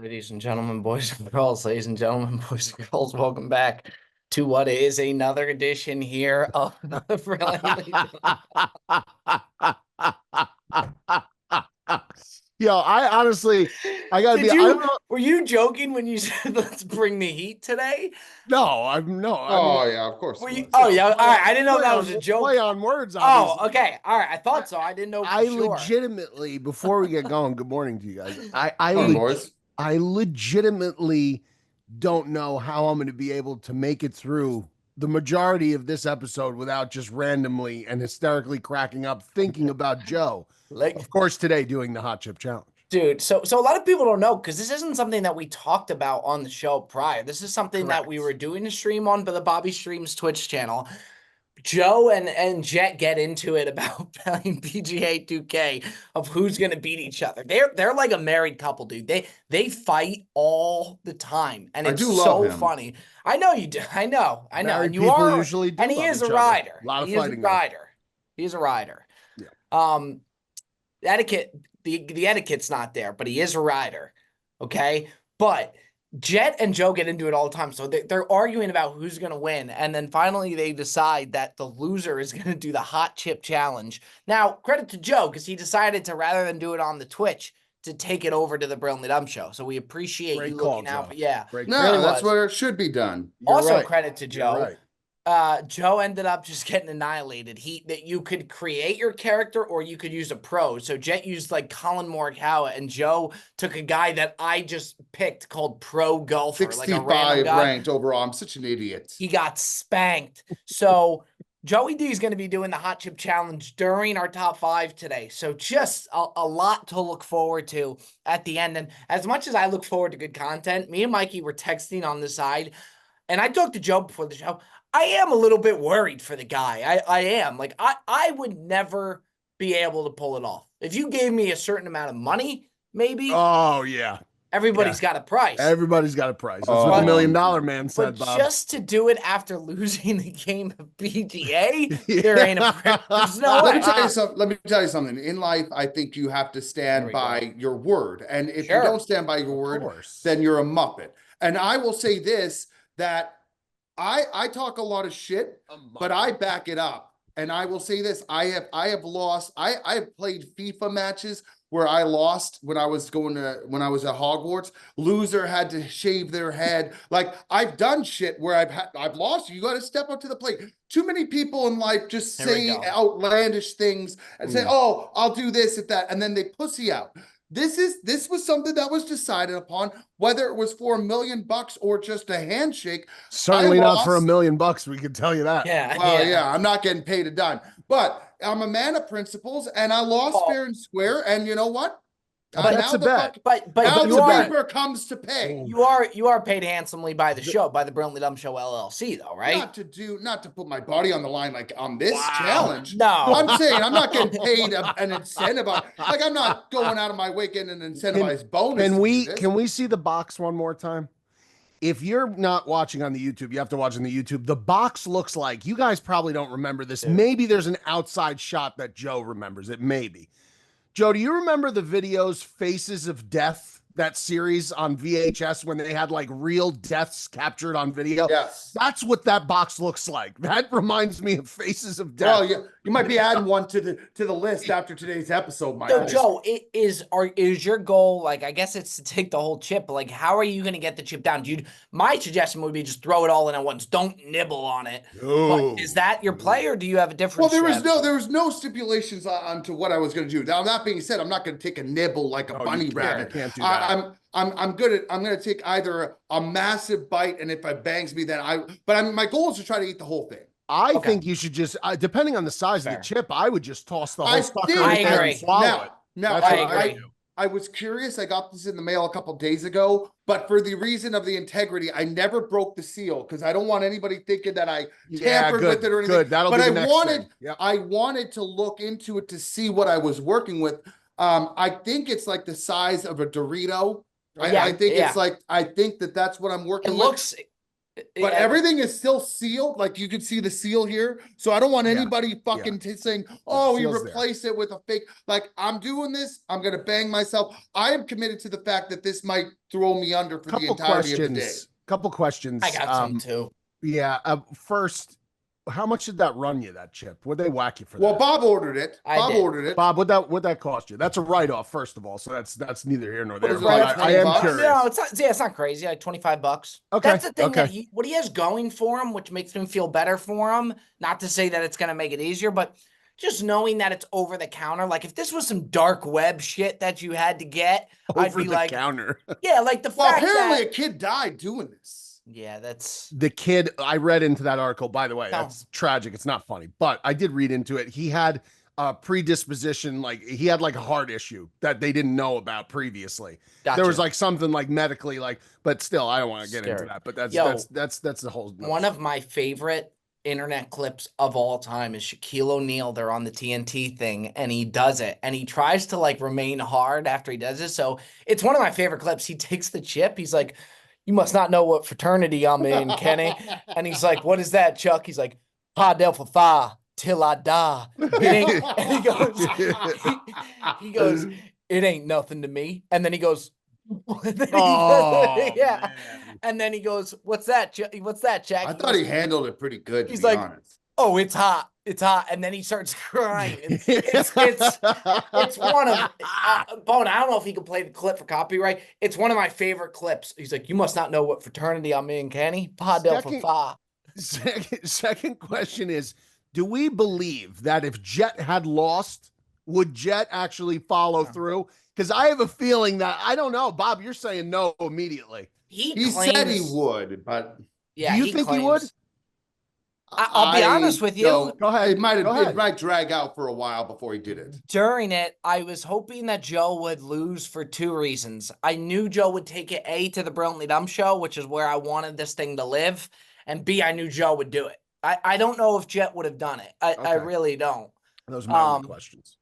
Ladies and gentlemen, boys and girls, ladies and gentlemen, boys and girls, welcome back to what is another edition here of the Brilliantly Yo, I honestly, I gotta Did I don't you know. were you joking when you said let's bring the heat today? No, I'm no. I mean, Oh yeah, of course Were it you? was. Oh yeah, all right. I didn't know play that on, was a joke. play on words, Oh, obviously. okay, all right. I thought so. I didn't know for I sure. legitimately, before we get going, good morning to you guys. Morning, boys. I legitimately don't know how I'm going to be able to make it through the majority of this episode without just randomly and hysterically cracking up thinking about Joe. Like, of course, today doing the hot chip challenge. dude, so a lot of people don't know because this isn't something that we talked about on the show prior. This is something that we were doing a stream on the Bobby Streams Twitch channel. Joe and Jet get into it about playing PGA 2K of who's gonna beat each other. They're like a married couple, dude. They fight all the time, and I it's do love so him. funny. I know you do. I know. Married And you people are usually do and he love is each a other. rider. A lot of He is a fighting, though. rider. He is a rider. Yeah. Etiquette. The etiquette's not there, but he is a rider. Okay, but Jet and Joe get into it all the time. So they're arguing about who's going to win. And then finally they decide that the loser is going to do the hot chip challenge. Now, credit to Joe, because he decided to, rather than do it on the Twitch, to take it over to the Brilliantly Dumb show. So we appreciate Great you call, looking out. Joe. But yeah, No, really that's was. where it should be done. You're Also right. credit to You're Joe. right. Joe ended up just getting annihilated. That you could create your character or you could use a pro. So Jet used like Colin Morikawa, and Joe took a guy that I just picked called Pro Golfer, like a 65 random guy. ranked overall. I'm such an idiot. He got spanked. So Joey D is going to be doing the hot chip challenge during our top 5 today. So just a lot to look forward to at the end. And as much as I look forward to good content, me and Mikey were texting on the side, and I talked to Joe before the show. I am a little bit worried for the guy. I am. Like, I would never be able to pull it off. If you gave me a certain amount of money, maybe. Oh, yeah. Everybody's got a price. Everybody's got a price. That's what the $1 million man said, But Bob. just to do it after losing the game of PGA, there ain't a there's no way. Let me tell you something. In life, I think you have to stand by your word. And if you don't stand by your word, then you're a muppet. And I will say this, that I talk a lot of shit, but I back it up. And I will say this, I have lost, I have played FIFA matches where I lost when I was at Hogwarts. Loser had to shave their head. Like, I've done shit where I've lost. You got to step up to the plate. Too many people in life just say outlandish things and say, "Oh, I'll do this at that," and then they pussy out. This was something that was decided upon, whether it was for $1 million or just a handshake. Certainly not for $1 million. We can tell you that. Yeah. Well, yeah, I'm not getting paid a dime, but I'm a man of principles, and I lost fair and square. And you know what? That's a bet. But now you the are, paper comes to pay. You are paid handsomely by the show, by the Brilliantly Dumb Show LLC, though, right? Not to put my body on the line like on this challenge. No, I'm saying I'm not getting paid an incentive. Like, I'm not going out of my way getting an incentivized bonus. Can we see the box one more time? If you're not watching on the YouTube, you have to watch on the YouTube. The box looks like, you guys probably don't remember this. Dude. Maybe there's an outside shot that Joe remembers. It may be. Joe, do you remember the videos Faces of Death, that series on VHS when they had like real deaths captured on video? Yes. That's what that box looks like. That reminds me of Faces of Death. Well, you might be adding one to the list after today's episode, Mike. So, Joe, is your goal, like, I guess it's to take the whole chip, but like, how are you going to get the chip down? My suggestion would be just throw it all in at once. Don't nibble on it. Is that your play, or do you have a different strategy? There was no stipulations onto what I was going to do. Now, that being said, I'm not going to take a nibble like a bunny rabbit. You can't do that. I'm going to take either a massive bite, and if it bangs me, then my goal is to try to eat the whole thing. I think you should just, depending on the size of the chip, I would just toss the whole sucker I agree. and swallow it. Now, I was curious. I got this in the mail a couple days ago, but for the reason of the integrity, I never broke the seal because I don't want anybody thinking that I tampered with it or anything. Good. That'll but be the next thing. Yep. I wanted to look into it to see what I was working with. I think it's like the size of a Dorito. I think it's like, I think that's what I'm working with. But everything is still sealed. Like you can see the seal here. So I don't want anybody fucking saying, oh, he replaced it with a fake. Like I'm doing this. I'm going to bang myself. I am committed to the fact that this might throw me under for the entirety of the day. Couple questions. I got some too. Yeah. First, how much did that run you, that chip? What'd they whack you for that? Well, Bob ordered it. Bob, what'd that cost you? That's a write-off, first of all. So that's neither here nor there. I am curious. No, it's not crazy. Like $25. Okay. That's the thing that what he has going for him, which makes him feel better for him. Not to say that it's going to make it easier, but just knowing that it's over the counter. Like if this was some dark web shit that you had to get, I'd be like, counter. Yeah, like the fact apparently a kid died doing this. Yeah, that's the kid. I read into that article, by the way. That's tragic. It's not funny, but I did read into it. He had a predisposition, like he had like a heart issue that they didn't know about previously. Gotcha. There was like something like medically, like, but still, I don't want to get into that. But that's the whole. One of my favorite internet clips of all time is Shaquille O'Neal. They're on the TNT thing, and he does it, and he tries to like remain hard after he does it. So it's one of my favorite clips. He takes the chip. He's like, you must not know what fraternity I'm in, Kenny. And he's like, what is that, Chuck? He's like, Pi Delta Phi till I die. And he goes, it ain't nothing to me. And then he goes, Man. And then he goes, what's that, Jack? I thought he handled it pretty good. He's like, honest. Oh, it's hot. It's hot. And then he starts crying. It's one of, Bone, I don't know if he can play the clip for copyright. It's one of my favorite clips. He's like, you must not know what fraternity I'm in, Kenny. Pi Delta Phi. Second question is, do we believe that if Jet had lost, would Jet actually follow through? Because I have a feeling that, I don't know, Bob, you're saying no immediately. He said he would, but yeah, do you think he would? I'll be honest with you. Go ahead. It might drag out for a while before he did it. During it, I was hoping that Joe would lose for two reasons. I knew Joe would take it, A, to the Brilliantly Dumb show, which is where I wanted this thing to live, and B, I knew Joe would do it. I don't know if Jet would have done it. I really don't. Those are my only questions.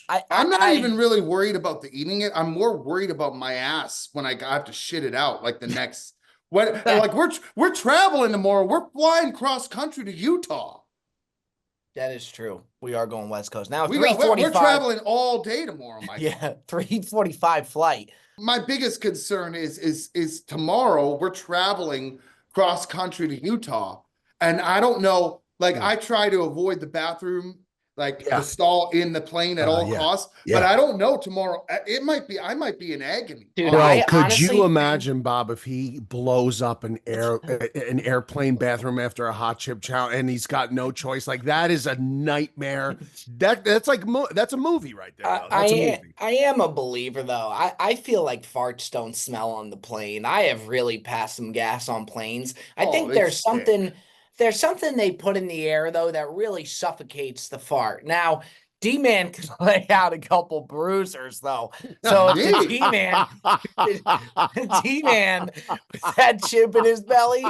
I'm not even really worried about the eating it. I'm more worried about my ass when I have to shit it out like the next. Like we're traveling tomorrow. We're flying cross country to Utah. That is true. We are going West Coast now. We're traveling all day tomorrow, Mike. Yeah, 3:45 flight. My biggest concern is tomorrow we're traveling cross country to Utah, and I don't know. Like I try to avoid the bathroom. Like the stall in the plane at all costs, but I don't know tomorrow. I might be in agony. Dude, could you imagine, Bob, if he blows up an airplane bathroom after a hot chip challenge and he's got no choice? Like that is a nightmare. That's a movie right there. That's a movie. I am a believer though. I feel like farts don't smell on the plane. I have really passed some gas on planes. I think there's something. There's something they put in the air, though, that really suffocates the fart. Now, D-Man can lay out a couple bruisers, though. So the D-Man with that chip in his belly,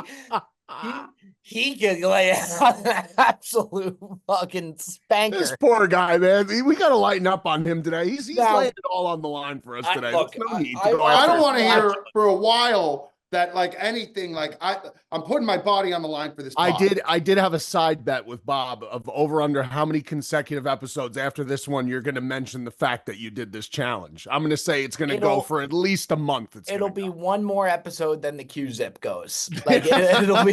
he could lay out an absolute fucking spanker. This poor guy, man. We got to lighten up on him today. He's laying it all on the line for us today. Look, I don't want to hear for a while that like anything, like I'm putting my body on the line for this pod. I did have a side bet with Bob of over under how many consecutive episodes after this one you're going to mention the fact that you did this challenge. I'm going to say it's going to go for at least a month. It'll be one more episode than the Q-Zip goes. Like it'll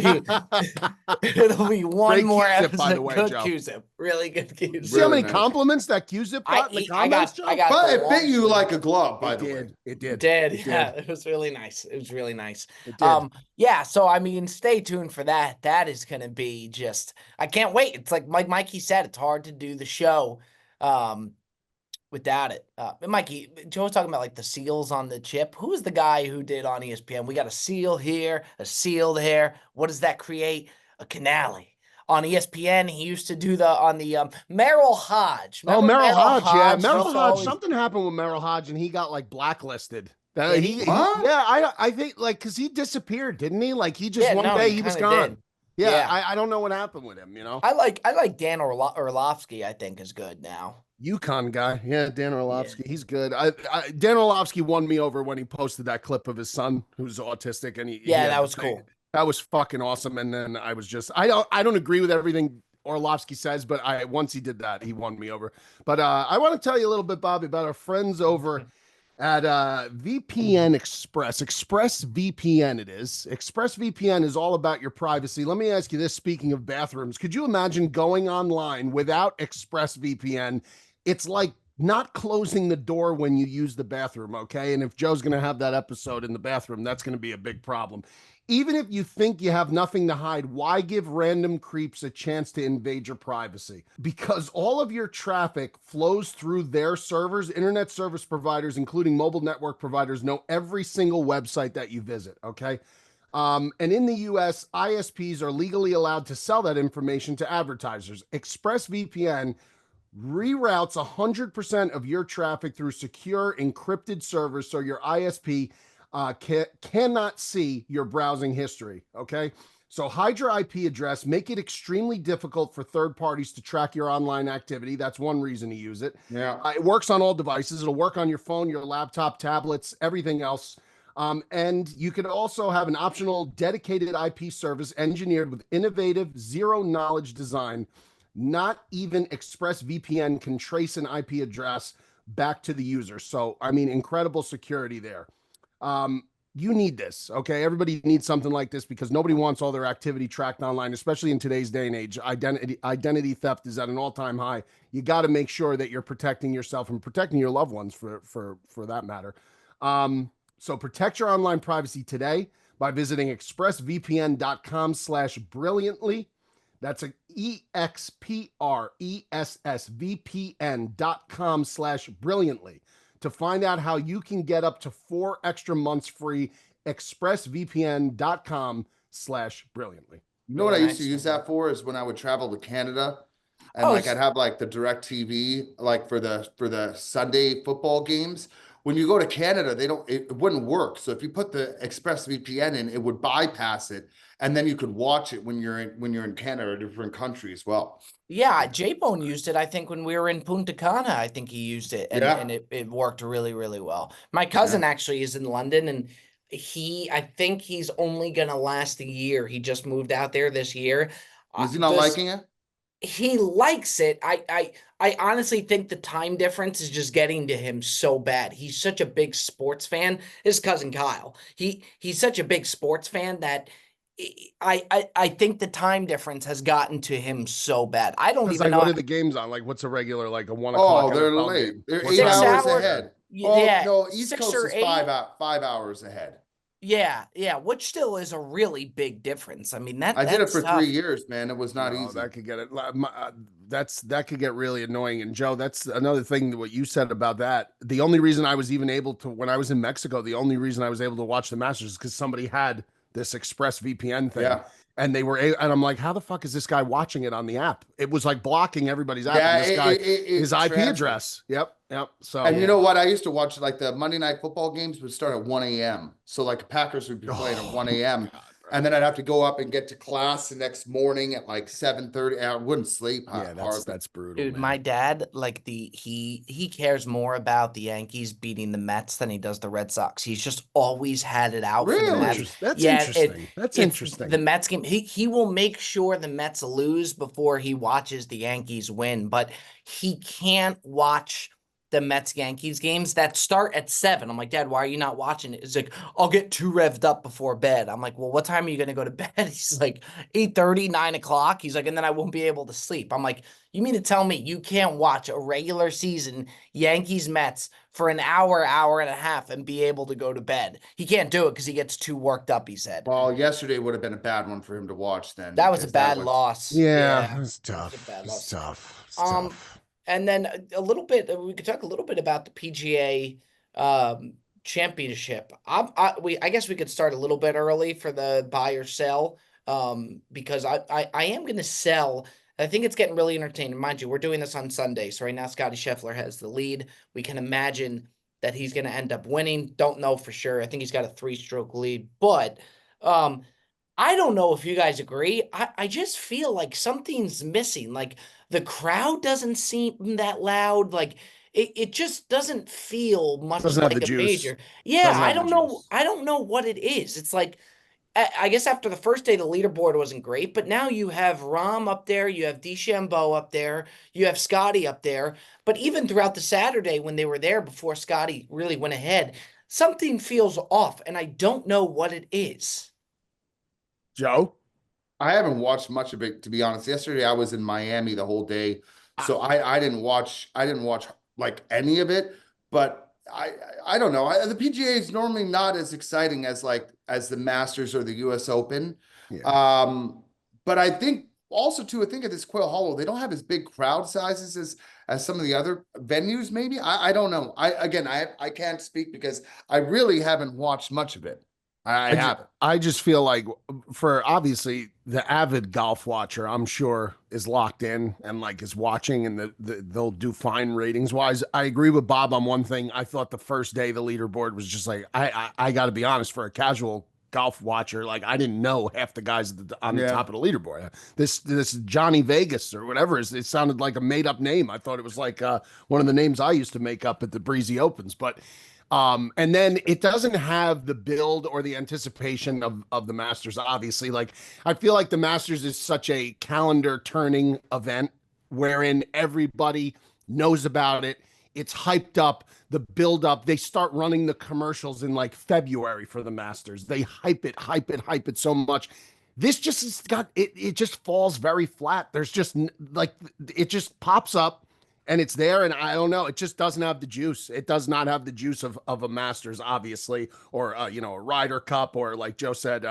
be one more episode. By the way, good Q-Zip, really good Q-Zip. See how many compliments that Q-Zip got in the comments? I got but it fit you like a glove. By the way, it did. Yeah, it was really nice. It was really nice. Yeah, so I mean, stay tuned for that. That is going to be just, I can't wait. It's like Mikey said, it's hard to do the show without it. Mikey, Joe was talking about like the seals on the chip. Who's the guy who did on ESPN? We got a seal here, a seal there. What does that create? A canale. On ESPN, he used to do Merrill Hodge. Remember Merrill Hodge, yeah. Merrill Hodge, something happened with Merrill Hodge and he got like blacklisted. I think like because he disappeared, didn't he? Like he just one day he was gone. Yeah. I don't know what happened with him. You know, I like Dan Orlovsky. I think is good now. UConn guy, Dan Orlovsky, he's good. Dan Orlovsky won me over when he posted that clip of his son who's autistic, and that was cool. That was fucking awesome. And then I was just, I don't agree with everything Orlovsky says, but once he did that, he won me over. But I want to tell you a little bit, Bobby, about our friends over at VPN Express. ExpressVPN it is. ExpressVPN is all about your privacy. Let me ask you this, speaking of bathrooms, could you imagine going online without ExpressVPN? It's like not closing the door when you use the bathroom, okay? And if Joe's going to have that episode in the bathroom, that's going to be a big problem. Even if you think you have nothing to hide, why give random creeps a chance to invade your privacy? Because all of your traffic flows through their servers. Internet service providers, including mobile network providers, know every single website that you visit, okay? And in the US, ISPs are legally allowed to sell that information to advertisers. ExpressVPN reroutes 100% of your traffic through secure encrypted servers so your ISP cannot see your browsing history, okay? So hide your IP address, make it extremely difficult for third parties to track your online activity. That's one reason to use it. Yeah. It works on all devices. It'll work on your phone, your laptop, tablets, everything else. And you could also have an optional dedicated IP service engineered with innovative zero-knowledge design. Not even ExpressVPN can trace an IP address back to the user. So, I mean, incredible security there. You need this, okay? Everybody needs something like this because nobody wants all their activity tracked online, especially in today's day and age. Identity theft is at an all-time high. You got to make sure that you're protecting yourself and protecting your loved ones for that matter. So protect your online privacy today by visiting expressvpn.com/brilliantly. That's a EXPRESSVPN.com/brilliantly. To find out how you can get up to 4 extra months free, expressvpn.com/brilliantly. You know what I used to use that for is when I would travel to Canada and I'd have like the direct TV, like for the Sunday football games. When you go to Canada, it wouldn't work. So if you put the ExpressVPN in, it would bypass it. And then you could watch it when you're in Canada or a different country as well. Yeah, J-Bone used it, I think, when we were in Punta Cana. I think he used it, and it worked really, really well. My cousin actually is in London, and I think he's only going to last a year. He just moved out there this year. Is he not liking it? He likes it. I honestly think the time difference is just getting to him so bad. He's such a big sports fan. His cousin Kyle. He's such a big sports fan that I think the time difference has gotten to him so bad. I don't even know. What are the games on? Like, what's a regular, like a 1 o'clock? Oh, they're late. They're 8 hours ahead. No, East Coast is 5 hours ahead. Yeah, which still is a really big difference. I mean, I did it for 3 years, man. It was not easy. That could get it. That could get really annoying. And Joe, that's another thing. What you said about that. The only reason I was even able to, when I was in Mexico, the only reason I was able to watch the Masters is because somebody had this ExpressVPN thing. Yeah. And and I'm like, how the fuck is this guy watching it on the app? It was like blocking everybody's app. Yeah, this guy, his IP address. Yep. So, and you know what? I used to watch like the Monday night football games would start at 1 a.m. So like the Packers would be playing at 1 a.m. God, and then I'd have to go up and get to class the next morning at like 7:30. I wouldn't sleep. Yeah, that's brutal. Dude, man. My dad, like he cares more about the Yankees beating the Mets than he does the Red Sox. He's just always had it out for the Mets. That's interesting. That's interesting. The Mets game, he will make sure the Mets lose before he watches the Yankees win, but he can't watch the Mets-Yankees games that start at 7. I'm like, Dad, why are you not watching it? He's like, I'll get too revved up before bed. I'm like, well, what time are you going to go to bed? He's like, 8:30, 9 o'clock. He's like, and then I won't be able to sleep. I'm like, you mean to tell me you can't watch a regular season Yankees-Mets for an hour, hour and a half and be able to go to bed? He can't do it because he gets too worked up, he said. Well, yesterday would have been a bad one for him to watch then. That was a bad loss. Yeah, it was tough. It's tough. And then we could talk a little bit about the PGA Championship. I guess we could start a little bit early for the buy or sell because I am going to sell. I think it's getting really entertaining. Mind you, we're doing this on Sunday. So right now, Scotty Scheffler has the lead. We can imagine that he's going to end up winning. Don't know for sure. I think he's got a 3-stroke lead. But I don't know if you guys agree. I just feel like something's missing. Like the crowd doesn't seem that loud. Like it just doesn't feel much like a major. Yeah, I don't know. I don't know what it is. It's like I guess after the first day, the leaderboard wasn't great, but now you have Rahm up there, you have DeChambeau up there, you have Scotty up there. But even throughout the Saturday when they were there before Scotty really went ahead, something feels off, and I don't know what it is. Joe? I haven't watched much of it, to be honest. Yesterday I was in Miami the whole day, so I didn't watch like any of it. But I don't know. The PGA is normally not as exciting as the Masters or the U.S. Open. Yeah. But I think also too, I think at this Quail Hollow they don't have as big crowd sizes as some of the other venues. Maybe I don't know. I can't speak because I really haven't watched much of it. I just feel like, for obviously the avid golf watcher, I'm sure is locked in and like is watching, and they'll do fine ratings wise. I agree with Bob on one thing. I thought the first day the leaderboard was just like, I got to be honest, for a casual golf watcher, like I didn't know half the guys on the top of the leaderboard. This Johnny Vegas or whatever it sounded like a made up name. I thought it was like one of the names I used to make up at the Breezy Opens, but. And then it doesn't have the build or the anticipation of the Masters, obviously. Like, I feel like the Masters is such a calendar turning event wherein everybody knows about it. It's hyped up, the build up. They start running the commercials in like February for the Masters. They hype it so much. This just has got it just falls very flat. There's just like, it just pops up. And it's there, and I don't know. It just doesn't have the juice. It does not have the juice of a Masters, obviously, or a Ryder Cup, or like Joe said,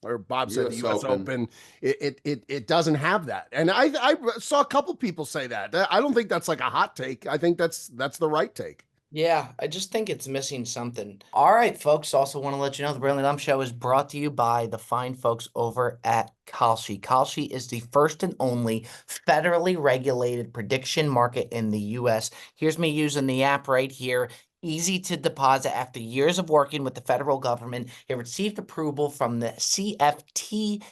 or Bob said, the U.S. Open. It doesn't have that. And I saw a couple people say that. I don't think that's like a hot take. I think that's the right take. Yeah, I just think it's missing something. All right, folks. Also want to let you know the Brilliant Dumb Show is brought to you by the fine folks over at Kalshi. Kalshi is the first and only federally regulated prediction market in the U.S. Here's me using the app right here. Easy to deposit. After years of working with the federal government, it received approval from the CFTC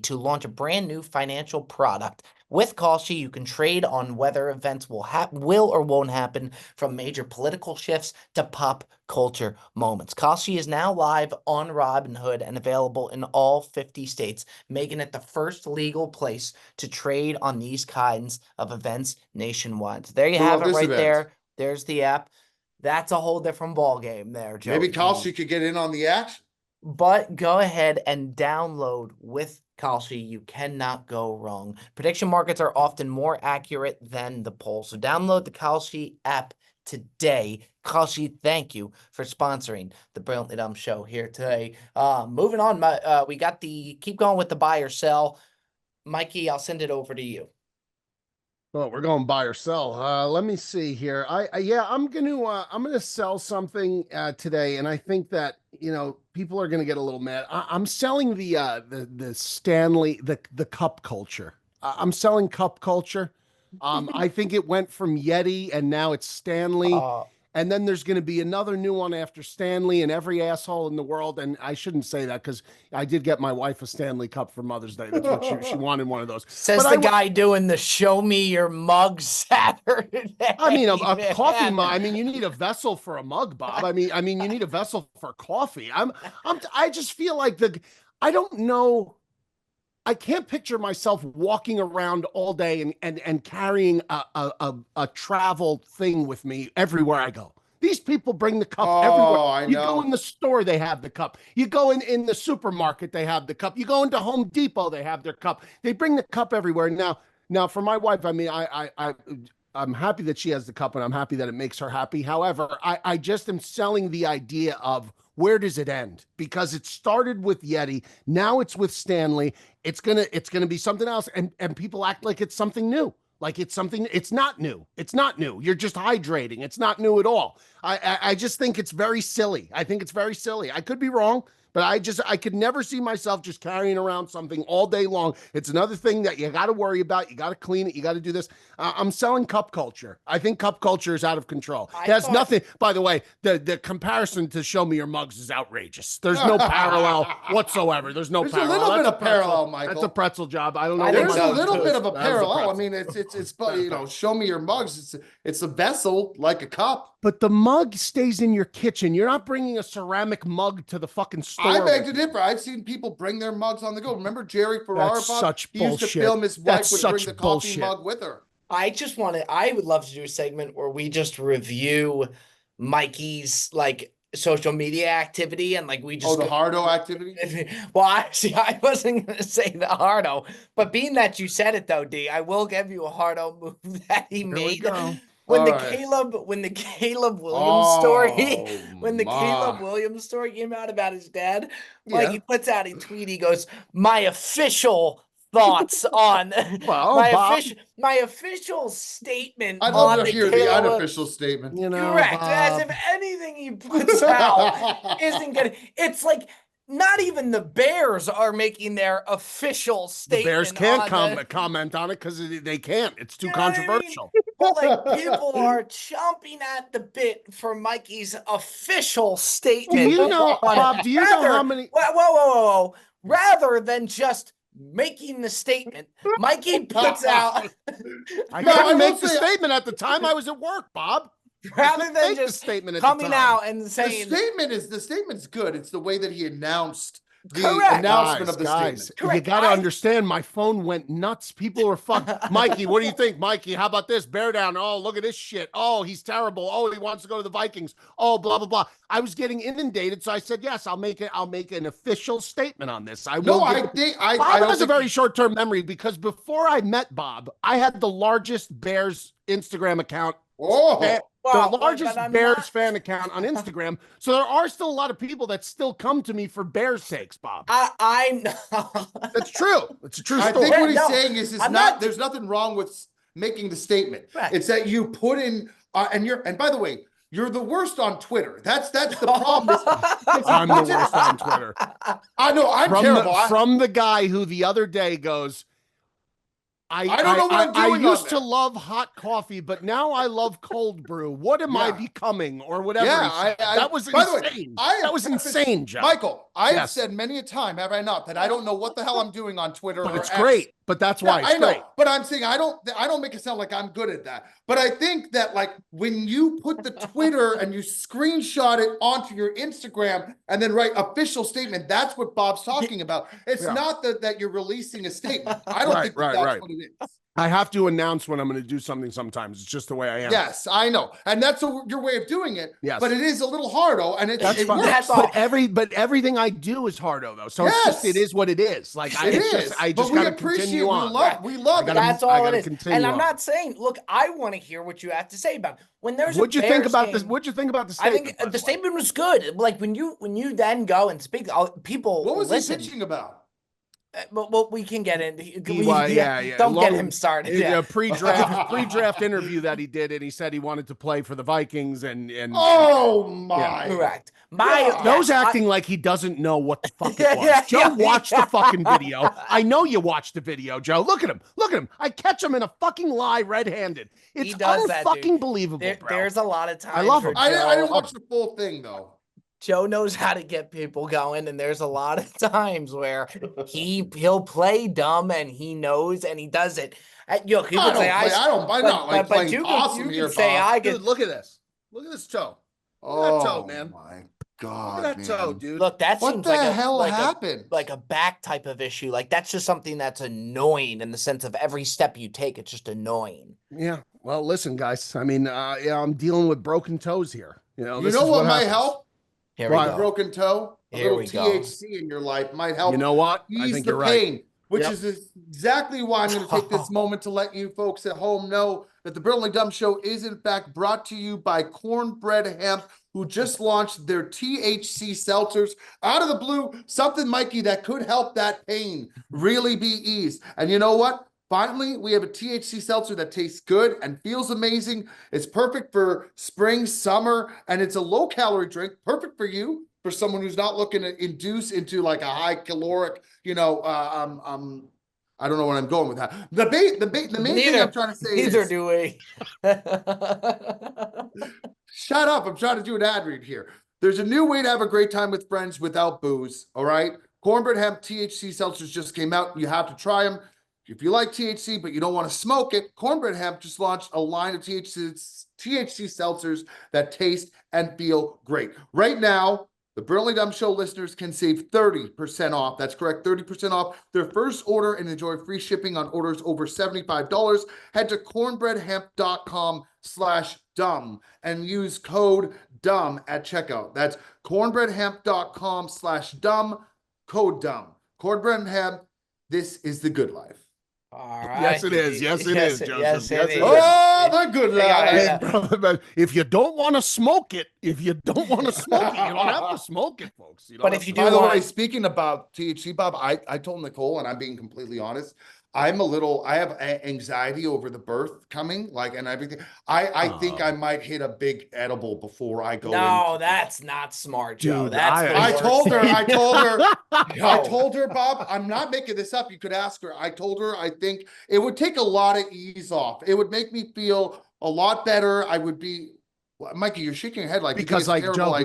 to launch a brand new financial product. With Kalshi, you can trade on whether events will or won't happen, from major political shifts to pop culture moments. Kalshi is now live on Robinhood and available in all 50 states, making it the first legal place to trade on these kinds of events nationwide. So there you have it right there. There's the app. That's a whole different ball game there, Joe. Maybe Kalshi could get in on the action. But go ahead and download with Kalshi. You cannot go wrong. Prediction markets are often more accurate than the polls. So download the Kalshi app today. Kalshi, thank you for sponsoring the Brilliantly Dumb Show here today. Moving on, we got keep going with the buy or sell. Mikey, I'll send it over to you. Well, we're going buy or sell. Let me see here. I'm gonna sell something today, and I think that people are gonna get a little mad. I'm selling the Stanley the cup culture. I'm selling cup culture. I think it went from Yeti and now it's Stanley. And then there's going to be another new one after Stanley, and every asshole in the world. And I shouldn't say that because I did get my wife a Stanley Cup for Mother's Day. That's what she wanted, one of those. Says the guy doing the show me your mug Saturday. I mean, a coffee mug. I mean, you need a vessel for a mug, Bob. I mean, you need a vessel for coffee. I just feel like I don't know. I can't picture myself walking around all day and carrying a travel thing with me everywhere I go. These people bring the cup everywhere. You go in the store, they have the cup. You go in the supermarket, they have the cup. You go into Home Depot, they have their cup. They bring the cup everywhere. Now for my wife, I mean, I'm happy that she has the cup, and I'm happy that it makes her happy. However, I just am selling the idea of, where does it end? Because it started with Yeti. Now it's with Stanley. It's gonna be something else. And people act like it's something new. Like it's not new. It's not new. You're just hydrating. It's not new at all. I just think it's very silly. I think it's very silly. I could be wrong, but I could never see myself just carrying around something all day long. It's another thing that you got to worry about. You got to clean it. You got to do this. I'm selling cup culture. I think cup culture is out of control. It has nothing. By the way, the comparison to Show Me Your Mugs is outrageous. There's no parallel whatsoever. There's no parallel. There's a little bit of parallel, Michael. That's a pretzel job. I don't know. There's a little bit of a parallel. I mean, it's Show Me Your Mugs. It's a vessel like a cup. But the mug stays in your kitchen. You're not bringing a ceramic mug to the fucking store. I beg to differ. I've seen people bring their mugs on the go. Remember Jerry Ferrara? That's such he used to bullshit. film his wife would bring the coffee bullshit. mug with her. I would love to do a segment where we just review Mikey's like social media activity and like we just the Hardo activity. Well, I wasn't gonna say the Hardo, but being that you said it though, D, I will give you a Hardo move that he made when the Caleb Williams story Caleb Williams story came out about his dad. Like he puts out a tweet, he goes, "My official thoughts on my official statement." I'd love to hear the unofficial statement. Correct. As if anything he puts out isn't good. It's like not even the Bears are making their official statement. The Bears can't comment on it because they can't. It's too controversial. But like people are chomping at the bit for Mikey's official statement. Bob, do you know how many? Whoa. Rather than just making the statement, Mikey puts out. I couldn't make the statement at the time. I was at work, Bob. Rather than just coming out and saying the statement's good. It's the way that he announced the announcement of the statement. Correct. You got to understand, my phone went nuts. People were fucked. Mikey, what do you think? Mikey, how about this? Beardown. Oh, look at this shit. Oh, he's terrible. Oh, he wants to go to the Vikings. Oh, blah, blah, blah. I was getting inundated. So I said, yes, I'll make an official statement on this. Bob has a very short-term memory because before I met Bob, I had the largest Bears Instagram account. The largest Bears fan account on Instagram. So there are still a lot of people that still come to me for Bears takes, Bob. I'm That's true. It's a true story. I think what he's saying is there's nothing wrong with making the statement. Right. It's that you put in and by the way, you're the worst on Twitter. That's the problem. I'm the worst on Twitter. I know I'm terrible. From the guy who the other day goes, I don't know what I'm doing. I used to love hot coffee, but now I love cold brew. What am I becoming, or whatever? Yeah, that was insane. That was insane, John. Michael, I have said many a time, have I not, that I don't know what the hell I'm doing on Twitter. But it's great. But that's why it's great. But I'm saying I don't make it sound like I'm good at that. But I think that like when you put the Twitter and you screenshot it onto your Instagram and then write official statement, that's what Bob's talking about. It's not that you're releasing a statement. I don't think that's what it is. I have to announce when I'm going to do something sometimes. It's just the way I am. Yes, I know. And that's your way of doing it. Yes. But it is a little hardo, and it works. That's all. But everything I do is hardo, though. So it is what it is. Like, I just got to continue on. We love it. That's all it is. And I'm not saying, look, I want to hear what you have to say about it. When there's What'd you think about this? What'd you think about the statement? I think the statement was good. Like, when you then go and speak, people What was he pitching about? Well, we can get into. Don't get him started. A pre-draft interview that he did, and he said he wanted to play for the Vikings, and oh my, correct. Joe's acting like he doesn't know what the fuck it was. Joe watched the fucking video. I know you watched the video, Joe. Look at him. I catch him in a fucking lie red-handed. It's fucking believable, bro. There's a lot of time. I love him. I didn't watch the full thing though. Joe knows how to get people going, and there's a lot of times where he'll play dumb and he knows and he does it. You could say I don't but you can say I could. Dude, look at this. Look at this toe. Look at that toe, man. My God, look at that toe, dude. Look, that what seems the like hell happened? Like a back type of issue. Like that's just something that's annoying in the sense of every step you take, it's just annoying. Yeah. Well, listen, guys. I mean, I'm dealing with broken toes here. You know what might help? Here we go. Broken toe, a little THC in your life might help. You know what? Ease the pain, which is exactly why I'm going to take this moment to let you folks at home know that the Brilliantly Dumb Show is in fact brought to you by Cornbread Hemp, who just launched their THC seltzers out of the blue. Something, Mikey, that could help that pain really be eased. And you know what? Finally, we have a THC seltzer that tastes good and feels amazing. It's perfect for spring, summer, and it's a low-calorie drink, perfect for you, for someone who's not looking to induce into like a high caloric, I don't know where I'm going with that. The main thing I'm trying to say is... Neither do we. Shut up. I'm trying to do an ad read here. There's a new way to have a great time with friends without booze, all right? Cornbread Hemp THC seltzers just came out. You have to try them. if you like THC, but you don't want to smoke it, Cornbread Hemp just launched a line of THC seltzers that taste and feel great. Right now, the Brilliantly Dumb Show listeners can save 30% off. That's correct, 30% off their first order and enjoy free shipping on orders over $75. Head to cornbreadhemp.com/dumb and use code DUMB at checkout. That's cornbreadhemp.com/dumb, code DUMB. Cornbread Hemp, this is the good life. All right. Yes, it is. Yes, it is, Joseph. Yes, it is. Oh, the good life. Hey, brother, if you don't want to smoke it, you don't have to smoke it, folks. But if you do, by the way, speaking about THC, Bob, I told Nicole, and I'm being completely honest, I have anxiety over the birth coming, and everything. I think I might hit a big edible before I go. No, that's not smart, Joe. Dude, That's I told her, Bob, I'm not making this up. You could ask her. I told her I think it would take a lot of ease off. It would make me feel a lot better. I would be. Mikey, you're shaking your head because Joe,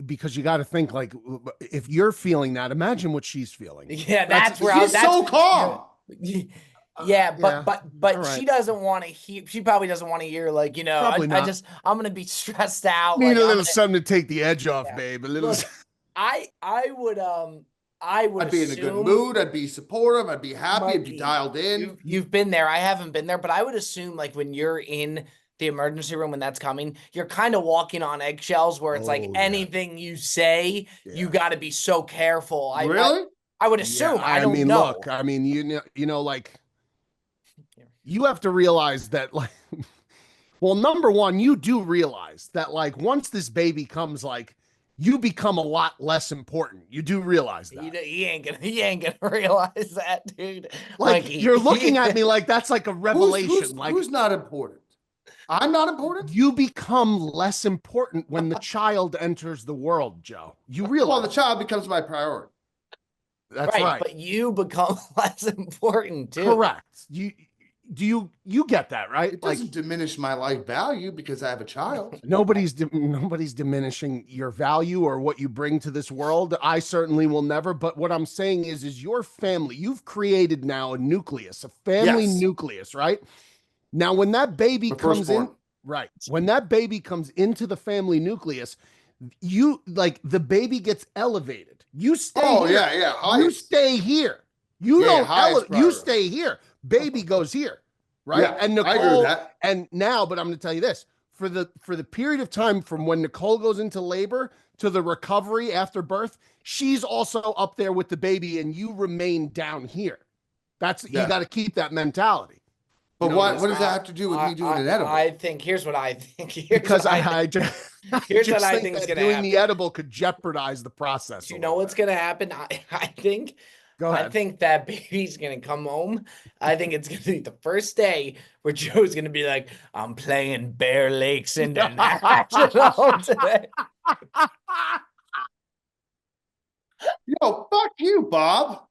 because you got to think if you're feeling that, imagine what she's feeling. Yeah, that's where she's so calm. Yeah, but right. She doesn't want to hear. She probably doesn't want to hear I'm gonna be stressed out. Need a little something to take the edge off, babe. A little. Look, I would I'd be in a good mood. I'd be supportive. I'd be happy. I'd be dialed in. You've been there. I haven't been there, but I would assume when you're in the emergency room when that's coming, you're kind of walking on eggshells where it's anything you say, you got to be so careful. Really? I would assume. I don't know. Look, you have to realize that, well, number one, you do realize that, once this baby comes, you become a lot less important. You do realize that. He ain't gonna realize that, dude. You're looking at me like that's a revelation. Who's not important? I'm not important? You become less important when the child enters the world, Joe. You realize. Well, the child becomes my priority. That's right. But you become less important too. Correct. You get that, right? It doesn't diminish my life value because I have a child. Nobody's diminishing your value or what you bring to this world. I certainly will never. But what I'm saying is your family. You've created now a nucleus, a family nucleus, right? Now, when that baby comes in, right? When that baby comes into the family nucleus, the baby gets elevated. You stay. Oh here. yeah. You stay here. You you stay here. Baby goes here, right? Yeah, and Nicole, I agree with that. And now, but I'm going to tell you this: for the period of time from when Nicole goes into labor to the recovery after birth, she's also up there with the baby, and you remain down here. You got to keep that mentality. But what does that have to do with me doing an edible? Here's what I think. Here's what I think is going to happen. Doing the edible could jeopardize the process. You know what's going to happen? I think. Go ahead. I think that baby's going to come home. I think it's going to be the first day where Joe's going to be like, I'm playing Bear Lakes International today. Yo, fuck you, Bob.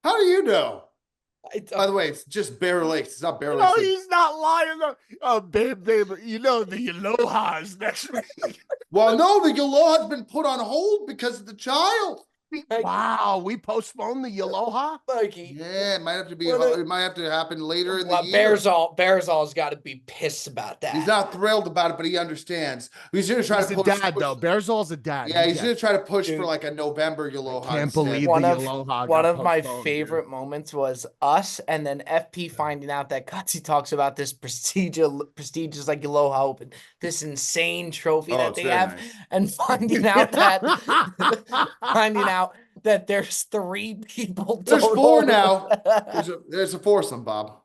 How do you know? By the way, it's just Bear Lakes. It's not Bear Lakes. No, he's not lying. Oh, babe, the Aloha is next week. Well, no, the Aloha has been put on hold because of the child. Wow, we postponed the Aloha? Mikey. Yeah, it might have to be. It might have to happen later in the year. Bearzall's got to be pissed about that. He's not thrilled about it, but he understands. He's going to try to push. He's a dad, though. Bearzall's a dad. Yeah, he's going to try to push for a November Aloha. Can't believe the Aloha. One of my favorite moments was us and then FP finding out that Gutsy talks about this prestigious Aloha Open, this insane trophy that they have, nice. And finding out that there's 3 people. There's 4 now. There's a foursome, Bob.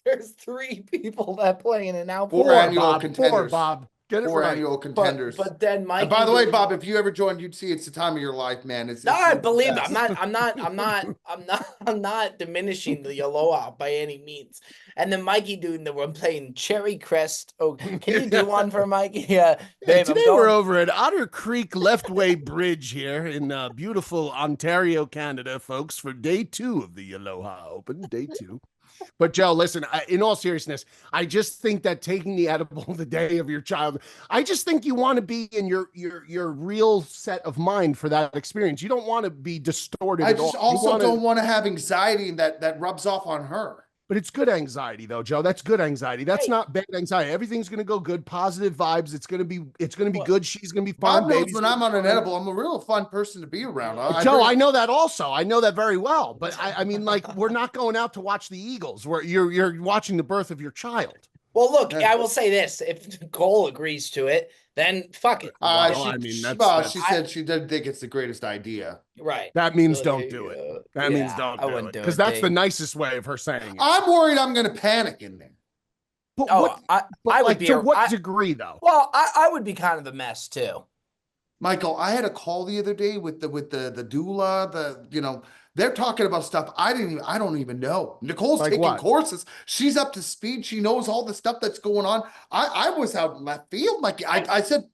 There's 3 people that play in it now. 4 annual contenders. 4, Bob. Get it 4 right. annual contenders. But then Mike. And by the way, Bob, if you ever joined, you'd see it's the time of your life, man. I believe it. I'm not diminishing the Aloha by any means. And then Mikey doing we're playing Cherry Crest. Oh, can you do one for Mikey? Yeah. Babe, today we're over at Otter Creek Leftway Bridge here in beautiful Ontario, Canada, folks, for day 2 of the Aloha Open. Day 2. But Joe, listen, in all seriousness, I just think that taking the edible the day of your child, I just think you want to be in your real set of mind for that experience. You don't want to be distorted. I just also don't want to have anxiety that rubs off on her. But it's good anxiety though, Joe. That's good anxiety. That's not bad anxiety. Everything's gonna go good. Positive vibes. It's gonna be good. She's gonna be fine. Bob knows when I'm on an edible, I'm a real fun person to be around. Joe, I know that also. I know that very well. But I mean, like, we're not going out to watch the Eagles. You're watching the birth of your child. Well, look, I will say this: if Nicole agrees to it, then fuck it. She said she didn't think it's the greatest idea. Right. That means don't do it. That means don't do it. Because that's the nicest way of her saying it. I'm worried I'm going to panic in there. But I would be to what degree though? Well, I would be kind of a mess too. Michael, I had a call the other day with the doula, they're talking about stuff I don't even know. Nicole's taking courses. She's up to speed. She knows all the stuff that's going on. I was out in left field. Like I said,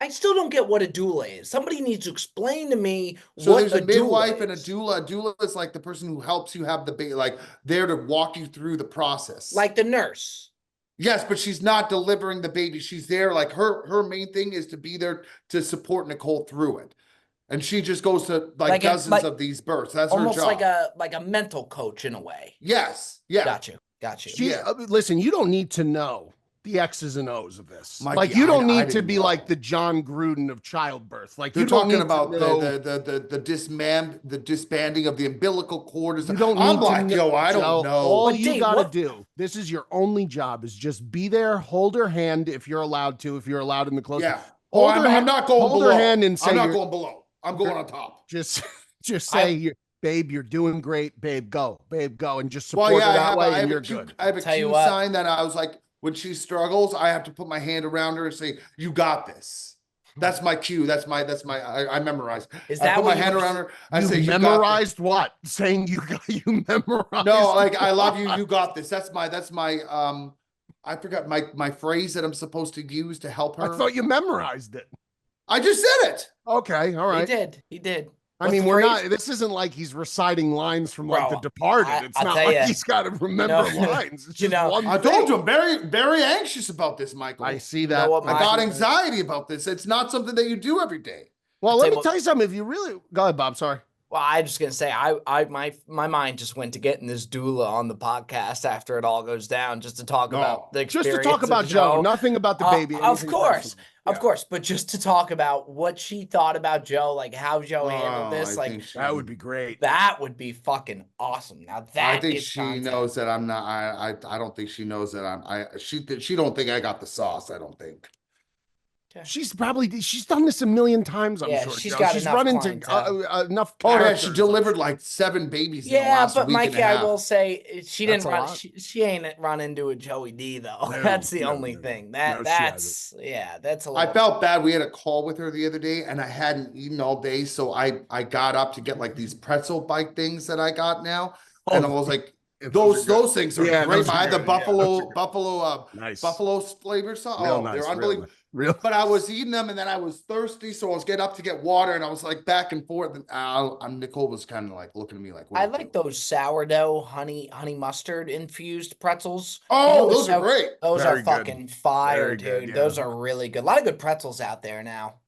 I still don't get what a doula is. Somebody needs to explain to me so what there's a midwife and a doula. A doula is like the person who helps you have the baby, like there to walk you through the process. Like the nurse. Yes, but she's not delivering the baby. She's there. Like her main thing is to be there to support Nicole through it. And she just goes to dozens of these births. That's her job. Almost like a mental coach in a way. Yes. Yeah. Got you. Listen, you don't need to know the X's and O's of this. You don't need to be like the John Gruden of childbirth. Like, you're talking about the disbanding of the umbilical cord. You don't need to know. I don't know. All you got to do, this is your only job, is just be there, hold her hand if you're allowed to, if you're allowed in the close. Yeah. I'm not going below. Hold her hand and say, I'm not going below. I'm going on top. Just say, babe, you're doing great. Babe, go. Babe, go. And just support her that way, and you're good. I have a cue sign that I was like, when she struggles, I have to put my hand around her and say, you got this. That's my cue. That's my I memorized. Is that I put my hand around her. I say, you memorized what? Saying you memorized. No, like, I love you. You got this. That's my I forgot my phrase that I'm supposed to use to help her. I thought you memorized it. I just said it. Okay, all right. He did. I mean, this isn't like he's reciting lines from like The Departed. It's not like he's got to remember lines. It's just one I told you, I'm very, very anxious about this, Michael. I see that. I got anxiety about this. It's not something that you do every day. Well, let me tell you something. If you really go ahead, Bob. Sorry. Well, I'm just gonna say, my mind just went to getting this doula on the podcast after it all goes down, just to talk about the experience. Just to talk about Joe, nothing about the baby. Of course, but just to talk about what she thought about Joe, like how Joe handled this, like that would be great. That would be fucking awesome. Now that I think she knows that I'm not. I don't think she knows that she don't think I got the sauce. I don't think. She's done this a million times. I'm sure she's run into enough. Oh yeah, she delivered like 7 babies. In the last but week Mikey, I will say she didn't run. She ain't run into a Joey D though. That's the only thing. That's a little. I felt bad. We had a call with her the other day, and I hadn't eaten all day, so I got up to get like these pretzel bite things that I got now, and I was like. Those things are great. I had the buffalo flavor sauce. Oh, they're unbelievable. But I was eating them, and then I was thirsty, so I was getting up to get water, and I was like back and forth. And Nicole was kind of like looking at me like, I like those sourdough honey mustard infused pretzels. Oh, those are great. Those are fucking fire, dude. Those are really good. A lot of good pretzels out there now.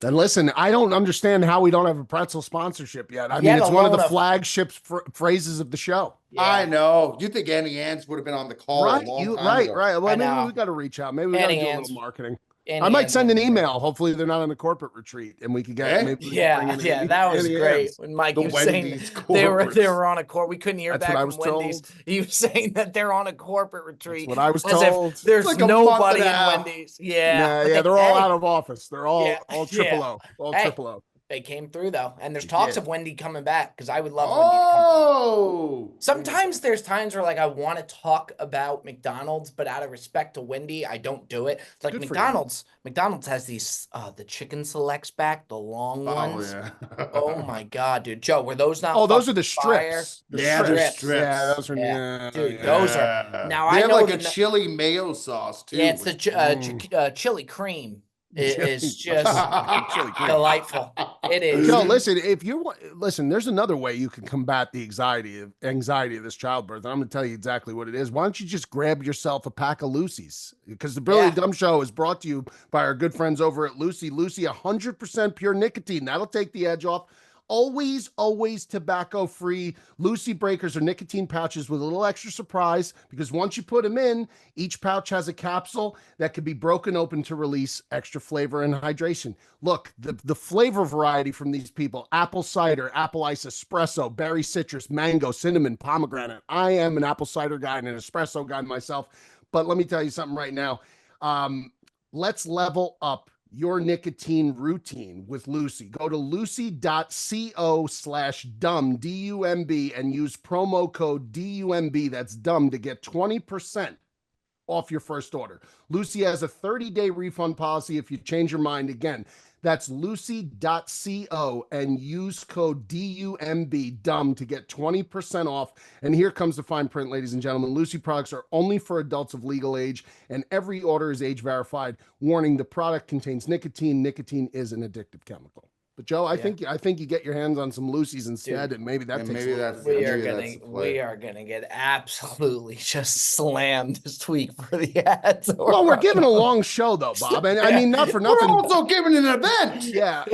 And listen, I don't understand how we don't have a pretzel sponsorship yet. I mean, it's one of the flagship phrases of the show. Yeah. I know. You think Annie Ann's would have been on the call right? A long time ago. Right. Well, maybe we got to reach out. Maybe we got to do a little marketing. I might send an email. Hopefully, they're not on a corporate retreat, and we could get. That was great. When Mike was saying they were on a corporate, we couldn't hear back from Wendy's. He was saying that they're on a corporate retreat. That's what I was told. There's like nobody in Wendy's. Yeah, they're all out of office. They're all triple O, triple O. They came through though, and there's talks of Wendy coming back because I would love Wendy to come back. Sometimes there's times where like I want to talk about McDonald's, but out of respect to Wendy, I don't do it. It's like McDonald's has these the chicken selects back, the long ones. Yeah. Oh my god, dude, Joe, were those not? Oh, those are the strips. They're strips. Yeah, those are. Dude, those are. Now they I have know like a chili mayo sauce too. Yeah, it's the chili cream. It is just delightful. It is. No, listen, there's another way you can combat the anxiety of this childbirth. And I'm going to tell you exactly what it is. Why don't you just grab yourself a pack of Lucy's? Because the Brilliant Dumb Show is brought to you by our good friends over at Lucy. Lucy, 100% pure nicotine. That'll take the edge off. always tobacco free. Lucy Breakers are nicotine pouches with a little extra surprise, because once you put them in, each pouch has a capsule that can be broken open to release extra flavor and hydration. Look, the flavor variety from these people: apple cider, apple ice, espresso, berry citrus, mango, cinnamon, pomegranate. I am an apple cider guy and an espresso guy myself, but let me tell you something right now. Let's level up your nicotine routine with Lucy. Go to lucy.co/dumb, D-U-M-B, and use promo code DUMB, that's dumb, to get 20% off your first order. Lucy has a 30-day refund policy if you change your mind. Again, that's lucy.co and use code DUMB, dumb, to get 20% off. And here comes the fine print, ladies and gentlemen. Lucy products are only for adults of legal age, and every order is age verified. Warning, the product contains nicotine. Nicotine is an addictive chemical. But Joe, I think you get your hands on some Lucy's instead, and maybe that takes. We are gonna get absolutely just slammed this week for the ads. Well, we're giving a long show though, Bob, and I mean, not for nothing. We're also giving an event. Yeah.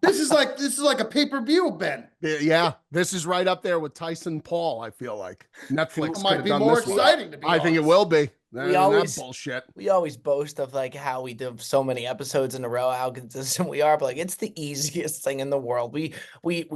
This is like a pay-per-view event. Yeah, this is right up there with Tyson Paul. I feel like Netflix might be more exciting. To be honest, I think it will be. We always boast of like how we do so many episodes in a row, how consistent we are, but like it's the easiest thing in the world. We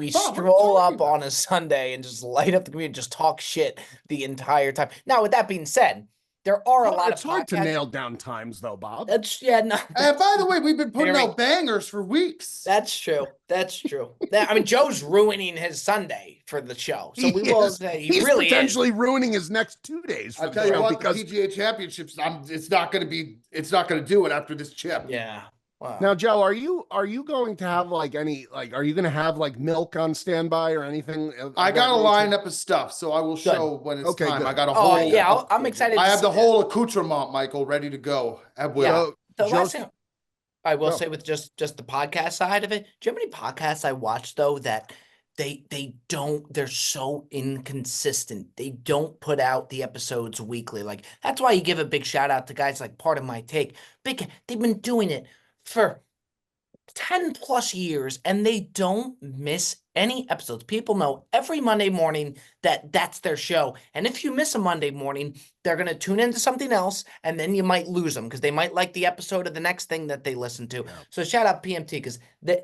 stroll up on a Sunday and just light up the community, just talk shit the entire time. Now, with that being said, there are a lot of. It's hard to nail down times, though, Bob. No. And by the way, we've been putting out bangers for weeks. That's true. I mean, Joe's ruining his Sunday for the show, so we will say he's really potentially ruining his next 2 days. I'll tell you what, because PGA Championships, it's not going to do it after this chip. Yeah. Wow. Now, Joe, are you going to have are you going to have like milk on standby or anything? I got a lineup of stuff, so I will show when it's time. Good. I got a whole. I'm excited. I have the whole accoutrement, Michael, ready to go. The last thing I will say with just the podcast side of it, do you have any podcasts I watched though that they're so inconsistent. They don't put out the episodes weekly. Like, that's why you give a big shout out to guys like Part of My Take. They've been doing it for 10 plus years and they don't miss any episodes. People know every Monday morning that's their show. And if you miss a Monday morning, they're going to tune into something else and then you might lose them because they might like the episode of the next thing that they listen to. Yeah. So shout out PMT because they're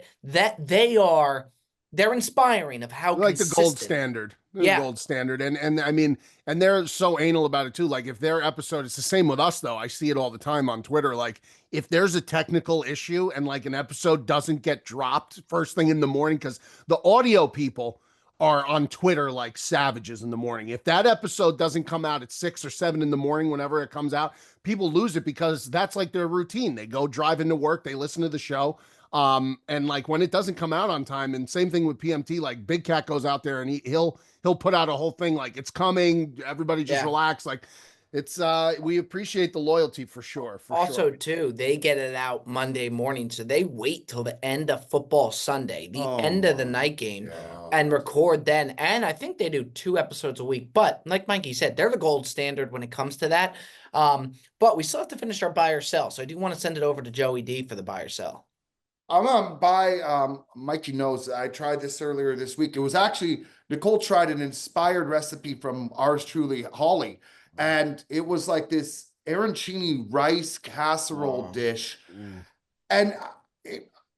inspiring of how like the gold standard. Gold standard. And I mean, and they're so anal about it too. Like if their episode, it's the same with us though. I see it all the time on Twitter. Like if there's a technical issue and like an episode doesn't get dropped first thing in the morning, because the audio people are on Twitter like savages in the morning. If that episode doesn't come out at 6 or 7 in the morning, whenever it comes out, people lose it because that's like their routine. They go drive into work, they listen to the show. And like when it doesn't come out on time, and same thing with PMT, like Big Cat goes out there and he'll put out a whole thing like it's coming, everybody just relax. Like it's we appreciate the loyalty for sure. Too, they get it out Monday morning, so they wait till the end of football Sunday, end of the night game, and record then. And I think they do 2 episodes a week. But like Mikey said, they're the gold standard when it comes to that. But we still have to finish our buy or sell. So I do want to send it over to Joey D for the buy or sell. I'm gonna buy. Mikey knows I tried this earlier this week. It was actually Nicole tried an inspired recipe from ours truly, Holly, and it was like this arancini rice casserole dish. And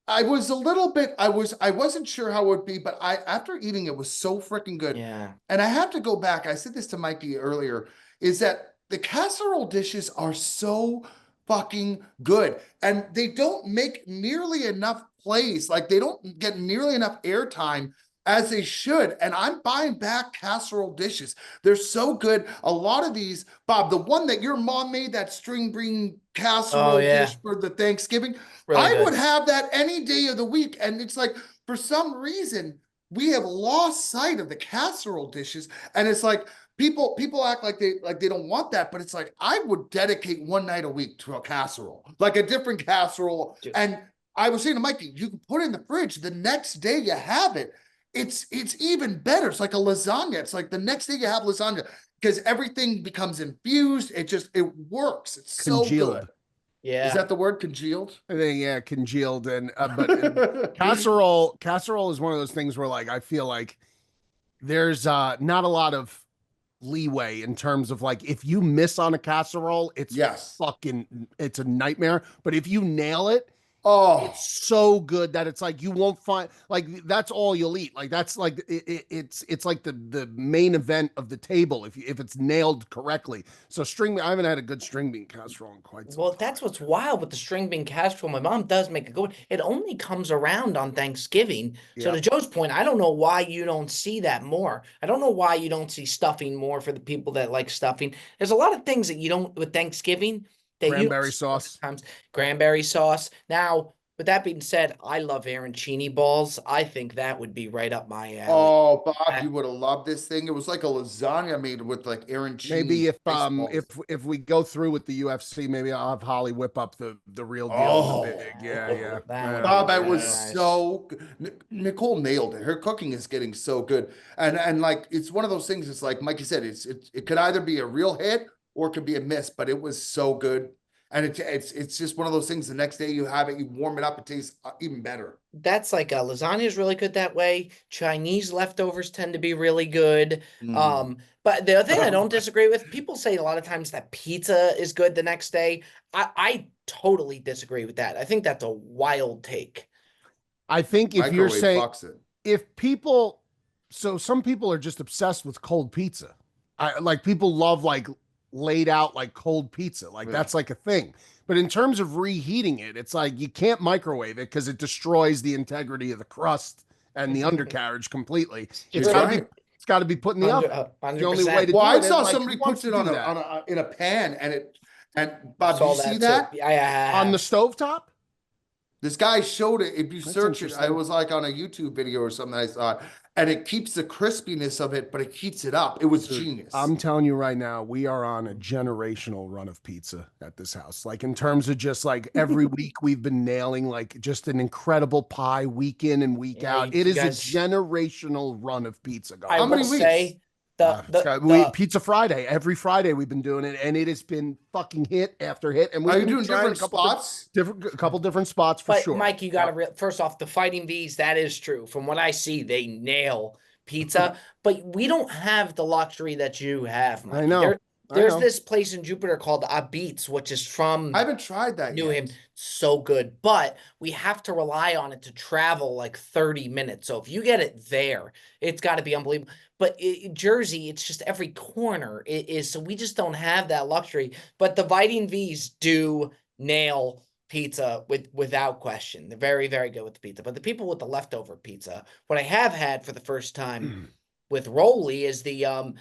I was a little bit. I wasn't sure how it would be, but after eating it was so freaking good. Yeah. And I have to go back. I said this to Mikey earlier. Is that the casserole dishes are so fucking good, and they don't make nearly enough plays. Like they don't get nearly enough airtime as they should. And I'm buying back casserole dishes. They're so good. A lot of these, Bob, the one that your mom made, that string bean casserole dish for the Thanksgiving, really I would have that any day of the week. And it's like, for some reason, we have lost sight of the casserole dishes. And it's like, People act like they don't want that, but it's like I would dedicate one night a week to a casserole, like a different casserole. Dude. And I was saying to Mikey, you can put it in the fridge. The next day you have it. It's even better. It's like a lasagna. It's like the next day you have lasagna because everything becomes infused. It works. It's so good. Yeah. Is that the word, congealed? I think, yeah, congealed. And casserole is one of those things where, like, I feel like there's not a lot of leeway in terms of, like, if you miss on a casserole, it's it's a nightmare. But if you nail it, it's so good that it's like you won't find, like, that's all you'll eat. Like, that's like it's like the main event of the table if it's nailed correctly. So I haven't had a good string bean casserole in quite some time. That's what's wild with the string bean casserole. My mom does make a good one. It only comes around on Thanksgiving. So to Joe's point, I don't know why you don't see that more. I don't know why you don't see stuffing more for the people that like stuffing. There's a lot of things that you don't with Thanksgiving. Cranberry sauce. Cranberry sauce. Now, with that being said, I love arancini balls. I think that would be right up my alley. Oh, Bob, you would have loved this thing. It was like a lasagna made with like arancini. Maybe if we go through with the UFC, maybe I'll have Holly whip up the real deal. Yeah. Bob, that was so good. Nicole nailed it. Her cooking is getting so good. And like, it's one of those things, it's like Mikey said, it could either be a real hit or it could be a miss, but it was so good. And it's just one of those things. The next day you have it, you warm it up, it tastes even better. That's like lasagna is really good that way. Chinese leftovers tend to be really good. But the other thing I don't disagree with, people say a lot of times that pizza is good the next day. I totally disagree with that. I think that's a wild take. I think if you're saying some people are just obsessed with cold pizza. Like people love like laid out like cold pizza, like that's like a thing. But in terms of reheating it, it's like you can't microwave it because it destroys the integrity of the crust and the undercarriage completely. It's got to be put in the oven. The only way to do it. I saw somebody puts it in a pan and Bob, did you see that? Yeah. On the stovetop? This guy showed it. If you search it, I was like on a YouTube video or something I saw, and it keeps the crispiness of it, but it keeps it up. It was genius. I'm telling you right now, we are on a generational run of pizza at this house. Like in terms of just like every week we've been nailing like just an incredible pie week in and week out. It is a generational run of pizza. How many weeks? Say, Pizza Friday. Every Friday we've been doing it, and it has been fucking hit after hit. And we've been doing different spots, a couple different spots for sure. Mike, you got to first off, the Fighting V's, that is true. From what I see, they nail pizza, but we don't have the luxury that you have, Mike. I know. There's this place in Jupiter called Abitz, which is from I haven't tried that yet. So good, but we have to rely on it to travel like 30 minutes. So if you get it there, it's got to be unbelievable. But Jersey, it's just every corner it is. So we just don't have that luxury. But the Fighting V's do nail pizza without question. They're very, very good with the pizza. But the people with the leftover pizza, what I have had for the first time with Rolly is the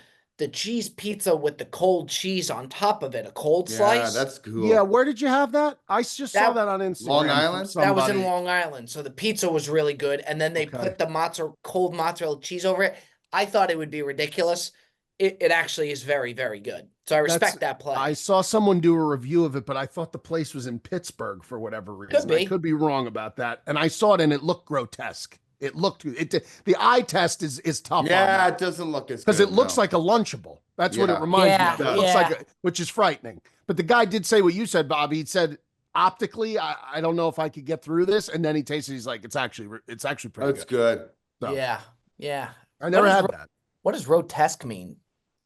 cheese pizza with the cold cheese on top of it, a cold slice. Yeah, that's cool. Yeah, where did you have that? I just saw that on Instagram. Long Island? That was in Long Island. So the pizza was really good. And then they put the cold mozzarella cheese over it. I thought it would be ridiculous. It actually is very, very good. So I respect that play. I saw someone do a review of it, but I thought the place was in Pittsburgh for whatever reason. I could be wrong about that. And I saw it and it looked grotesque. It looked the eye test is tough. Yeah, it doesn't look as good because it looks like a Lunchable. That's what it reminds me of. It looks like which is frightening. But the guy did say what you said, Bobby. He said optically, I don't know if I could get through this. And then he tasted. He's like, it's actually pretty. That's good. So, yeah. I never had that. What does grotesque mean?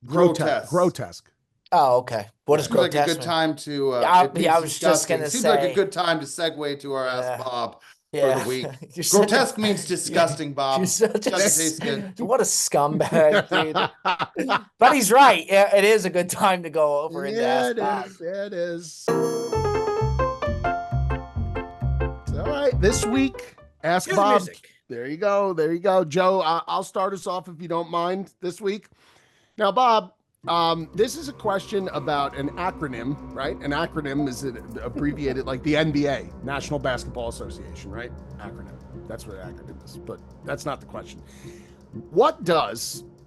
Grotesque. Oh, okay. What does grotesque like a good time to? I was just gonna say. Seems like a good time to segue to our Ask Bob. For the week. Grotesque means disgusting, Bob. What a scumbag, dude. But he's right. Yeah, it is a good time to go over into Ask Bob. Yeah, it is. All right, this week, Ask Bob. There you go. Joe, I'll start us off if you don't mind this week. Now, Bob, this is a question about an acronym, right? An acronym is abbreviated like the NBA, National Basketball Association, right? Acronym. That's what an acronym is, but that's not the question.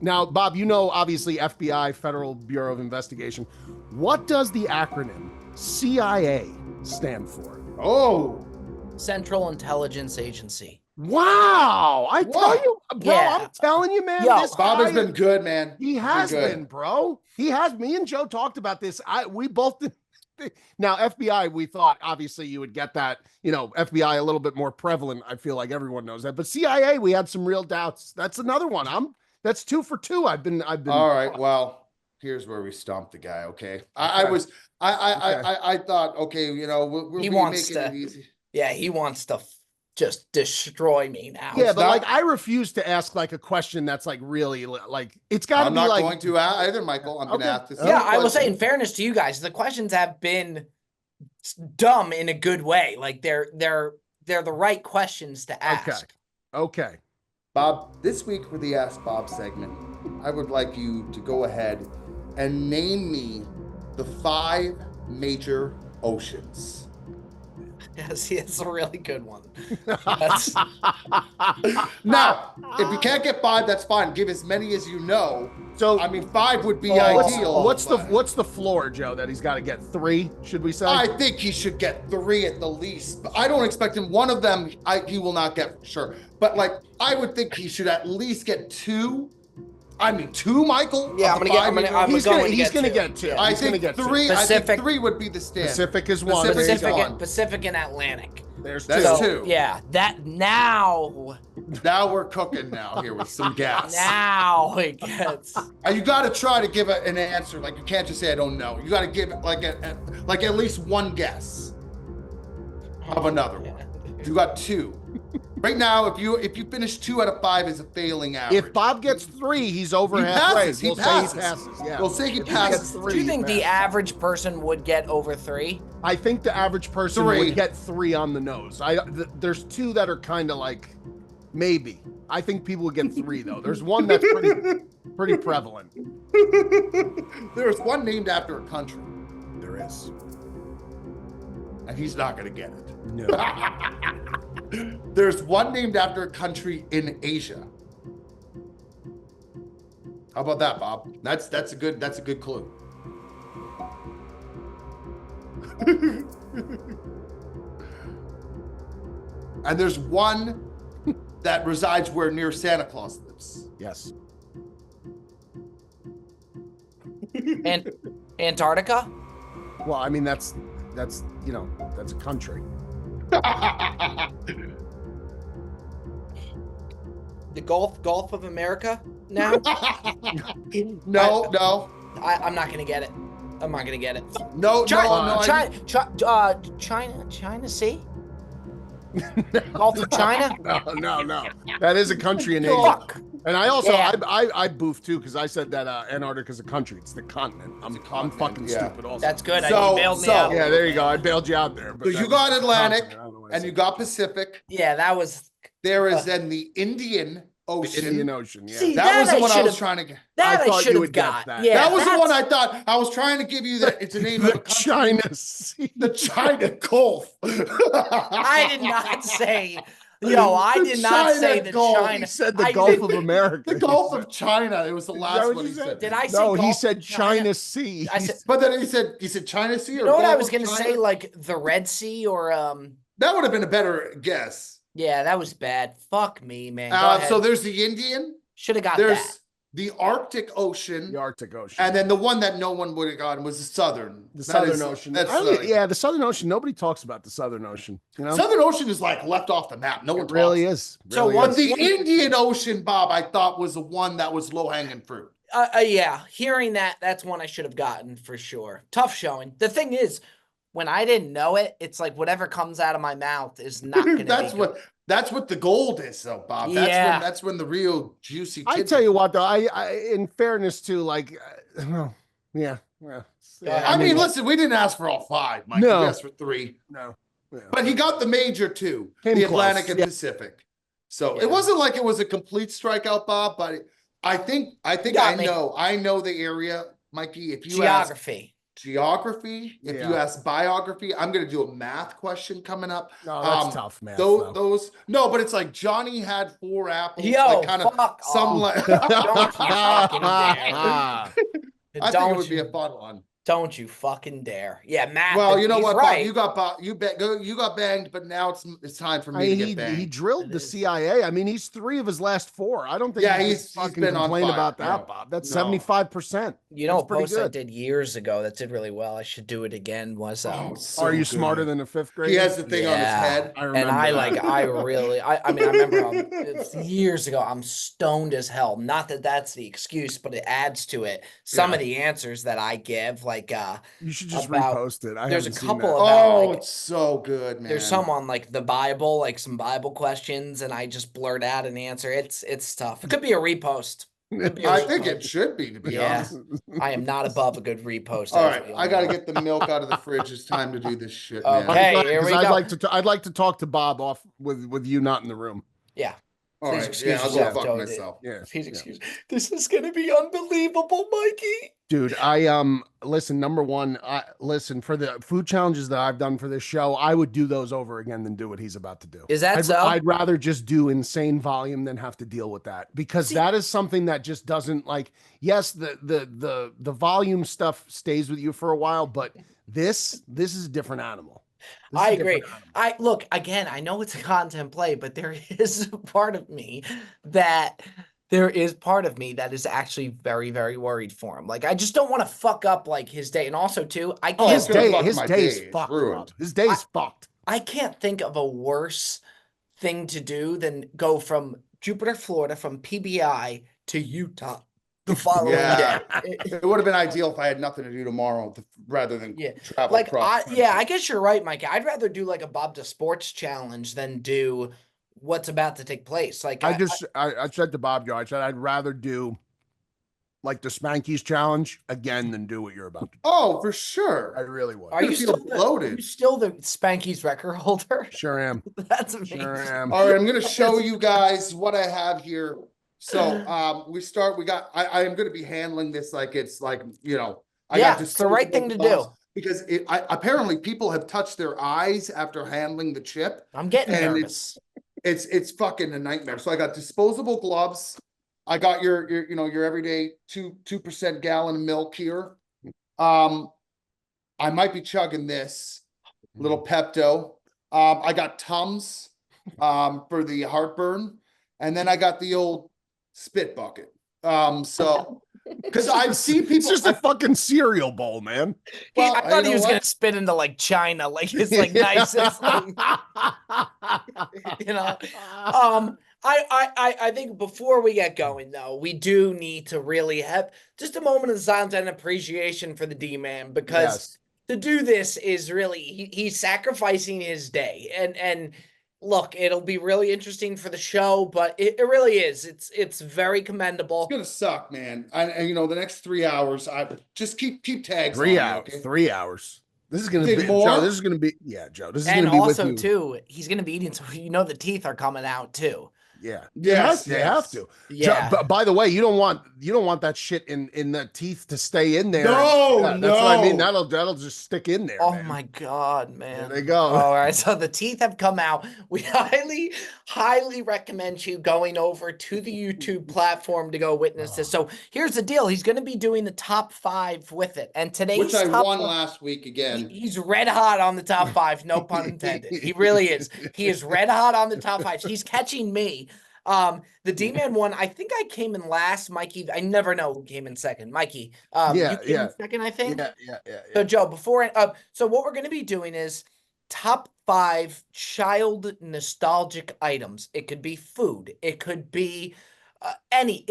Now, Bob, you know, obviously FBI, Federal Bureau of Investigation. What does the acronym CIA stand for? Oh, Central Intelligence Agency. Wow. Tell you, bro, I'm telling you, man. This Bob has been good, man. He has been, bro. He has. Me and Joe talked about this. We both Now, FBI, we thought obviously you would get that, FBI a little bit more prevalent. I feel like everyone knows that. But CIA, we had some real doubts. That's another one. That's 2 for 2. I've been All right. Well, here's where we stomped the guy. Okay. I thought, okay, we're making it easy. Yeah, he wants to just destroy me now. Yeah, but I refuse to ask like a question that's like really like it's got to be like. I'm not going to either, Michael. I'm going to ask this. Yeah, I will say, in fairness to you guys, the questions have been dumb in a good way. Like they're the right questions to ask. Okay. Bob, this week for the Ask Bob segment, I would like you to go ahead and name me the 5 major oceans. Yeah, see, it's a really good one. Now, if you can't get 5, that's fine. Give as many as you know. So 5 would be ideal. What's the floor, Joe, that he's got to get 3? Should we say? I think he should get 3 at the least. But I don't expect him. One of them, he will not get for sure. But I would think he should at least get 2. 2, Michael. Yeah, he's gonna get 2. I think 3. I think 3 would be the standard. Pacific is 1. Pacific and Atlantic. That's 2. Yeah, now we're cooking now here with some gas. Now it gets. You got to try to give an answer. Like you can't just say I don't know. You got to give it like at least one guess of another one. You got 2. Right now, if you finish 2 out of 5 is a failing average. If Bob gets 3, he's over halfway. We'll say he passes. Yeah. We'll say he passes 3. Do you think the average person would get over 3? I think the average person would get 3 on the nose. There's 2 that are kind of like maybe. I think people would get 3 though. There's one that's pretty prevalent. There's one named after a country. There is. And he's not going to get it. No. There's one named after a country in Asia. How about that, Bob? That's a good clue. And there's one that resides where near Santa Claus lives. Yes. And Antarctica? Well, I mean that's that's a country. The Gulf of America now? No. I'm not gonna get it. I'm not gonna get it. No. China Sea? Gulf of China? No. That is a country in Asia. Fuck. And I also I boofed too because I said that Antarctica is a country. It's the continent. I'm fucking stupid. Also, that's good. So, you bailed me out. Yeah, there you go. I bailed you out there. So you got Atlantic and you got Pacific. Yeah, that was. There is then the Indian Ocean. The Indian Ocean. Yeah. See, that was the one I was trying to get. That I should have got. Yeah, that was the one I thought. I was trying to give you that. It's a name of a country. China Sea. The China Gulf. I did not say. I did not say the China. He said the Gulf of America. The Gulf of China. It was the last one he said. Did I say No, Gulf he said China Sea. But then he said China Sea. You know what I was going to say? Like the Red Sea or That would have been a better guess. Yeah, that was bad. Fuck me, man. So there's the Indian. Should have got There's that. The Arctic Ocean. The Arctic Ocean. And then the one that no one would have gotten was the Southern. The Southern Ocean. The Southern Ocean. Nobody talks about the Southern Ocean. Southern Ocean is like left off the map. No one talks. Really is. But the Indian Ocean, Bob, I thought was the one that was low hanging fruit. Yeah, hearing that's one I should have gotten for sure. Tough showing. The thing is, when I didn't know it, it's like whatever comes out of my mouth is not going to That's what the gold is, though, Bob. That's when the real juicy. I tell you what, though, I in fairness to yeah. I mean, listen, we didn't ask for all 5, Mike. No. We asked for 3. No. Yeah. But he got the major 2, Came the close. Atlantic and Pacific. So it wasn't like it was a complete strikeout, Bob. But I think I know the area, Mikey. If you geography, if you ask biography, I'm going to do a math question coming up. No, that's tough, man. No, but it's like Johnny had 4 apples. Yo, like kind of some like. Don't fucking dare. I think it would be a fun one. Don't you fucking dare. Yeah, Matt. Well, you know what, right. Bob? You got banged, but now it's time for me to get banged. He drilled the CIA. I mean, he's 3 of his last 4. I don't think he's fucking been on complain fire. about that, Bob. That's 75%. You know, a pretty post good. I did years ago that did really well. I should do it again. Was Are you smarter than a 5th grader? He has the thing on his head. I remember. And I mean, I remember it's years ago. I'm stoned as hell. Not that that's the excuse, but it adds to it. Some of the answers that I give, like you should just repost it. There's a couple about it's so good, man. There's some on like the Bible, like some Bible questions, and I just blurt out an answer. It's tough. It could be a repost. I think it should be, to be honest. I am not above a good repost. All right, I got to get the milk out of the fridge. It's time to do this shit, man. Okay, here we go. I'd like to talk to Bob off with you not in the room. Yeah. All right, yeah, I'll go fuck myself. Yeah. Please excuse me. This is gonna be unbelievable, Mikey. Dude, listen, number one, listen, for the food challenges that I've done for this show, I would do those over again than do what he's about to do. Is that so? I'd rather just do insane volume than have to deal with that, because that is something that just doesn't, like, yes, the volume stuff stays with you for a while, but this is a different animal. I agree. Look, again, I know it's a content play, but there is a part of me that is actually very, very worried for him. Like, I just don't want to fuck up like his day. And also too, I can't his day is fucked. His day is fucked. I can't think of a worse thing to do than go from Jupiter, Florida, from PBI to Utah the following day. It would have been ideal if I had nothing to do tomorrow rather than travel across. I guess you're right, Mike. I'd rather do like a Bob to Sports challenge than do what's about to take place. Like I said to Bob Joe, I said I'd rather do like the Spankies challenge again than do what you're about to do. Oh, for sure. I really would. Are you still the Spankies record holder? Sure am. That's amazing. Sure am. All right, I'm gonna show you guys what I have here. So I am going to be handling this like it's like, you know, it's the right thing to do, because apparently people have touched their eyes after handling the chip. I'm getting nervous. It's fucking a nightmare. So I got disposable gloves. I got your everyday 2% gallon of milk here. I might be chugging this little Pepto. I got Tums for the heartburn, and then I got the old spit bucket. So because I've seen people, it's just a fucking cereal bowl, man. Well, I thought he was gonna spit into like China, like his like nicest thing. You know. I think before we get going though, we do need to really have just a moment of silence and appreciation for the D-man, because to do this is really he's sacrificing his day, and look, it'll be really interesting for the show, but it really is. It's very commendable. It's gonna suck, man. And you know, the next 3 hours, I just keep tags. 3 hours. Okay? 3 hours. This is gonna be more. Joe, this is gonna be Joe. This is and gonna be also with you. too, he's gonna be eating, so you know the teeth are coming out too. Yeah. Yes, they have to. Yeah. But by the way, you don't want that shit in the teeth to stay in there. No, that's what I mean. That'll just stick in there. Oh my God, man. There they go. All right. So the teeth have come out. We highly recommend you going over to the YouTube platform to go witness this. So here's the deal. He's going to be doing the top 5 with it. And today's which I won last week again. He's red hot on the top 5. No pun intended. He really is. He is red hot on the top 5. So he's catching me. The D-Man one, I think I came in last. Mikey, I never know who came in second. Mikey, you came in second, I think. Yeah. So Joe, so what we're going to be doing is top 5 child nostalgic items. It could be food. It could be any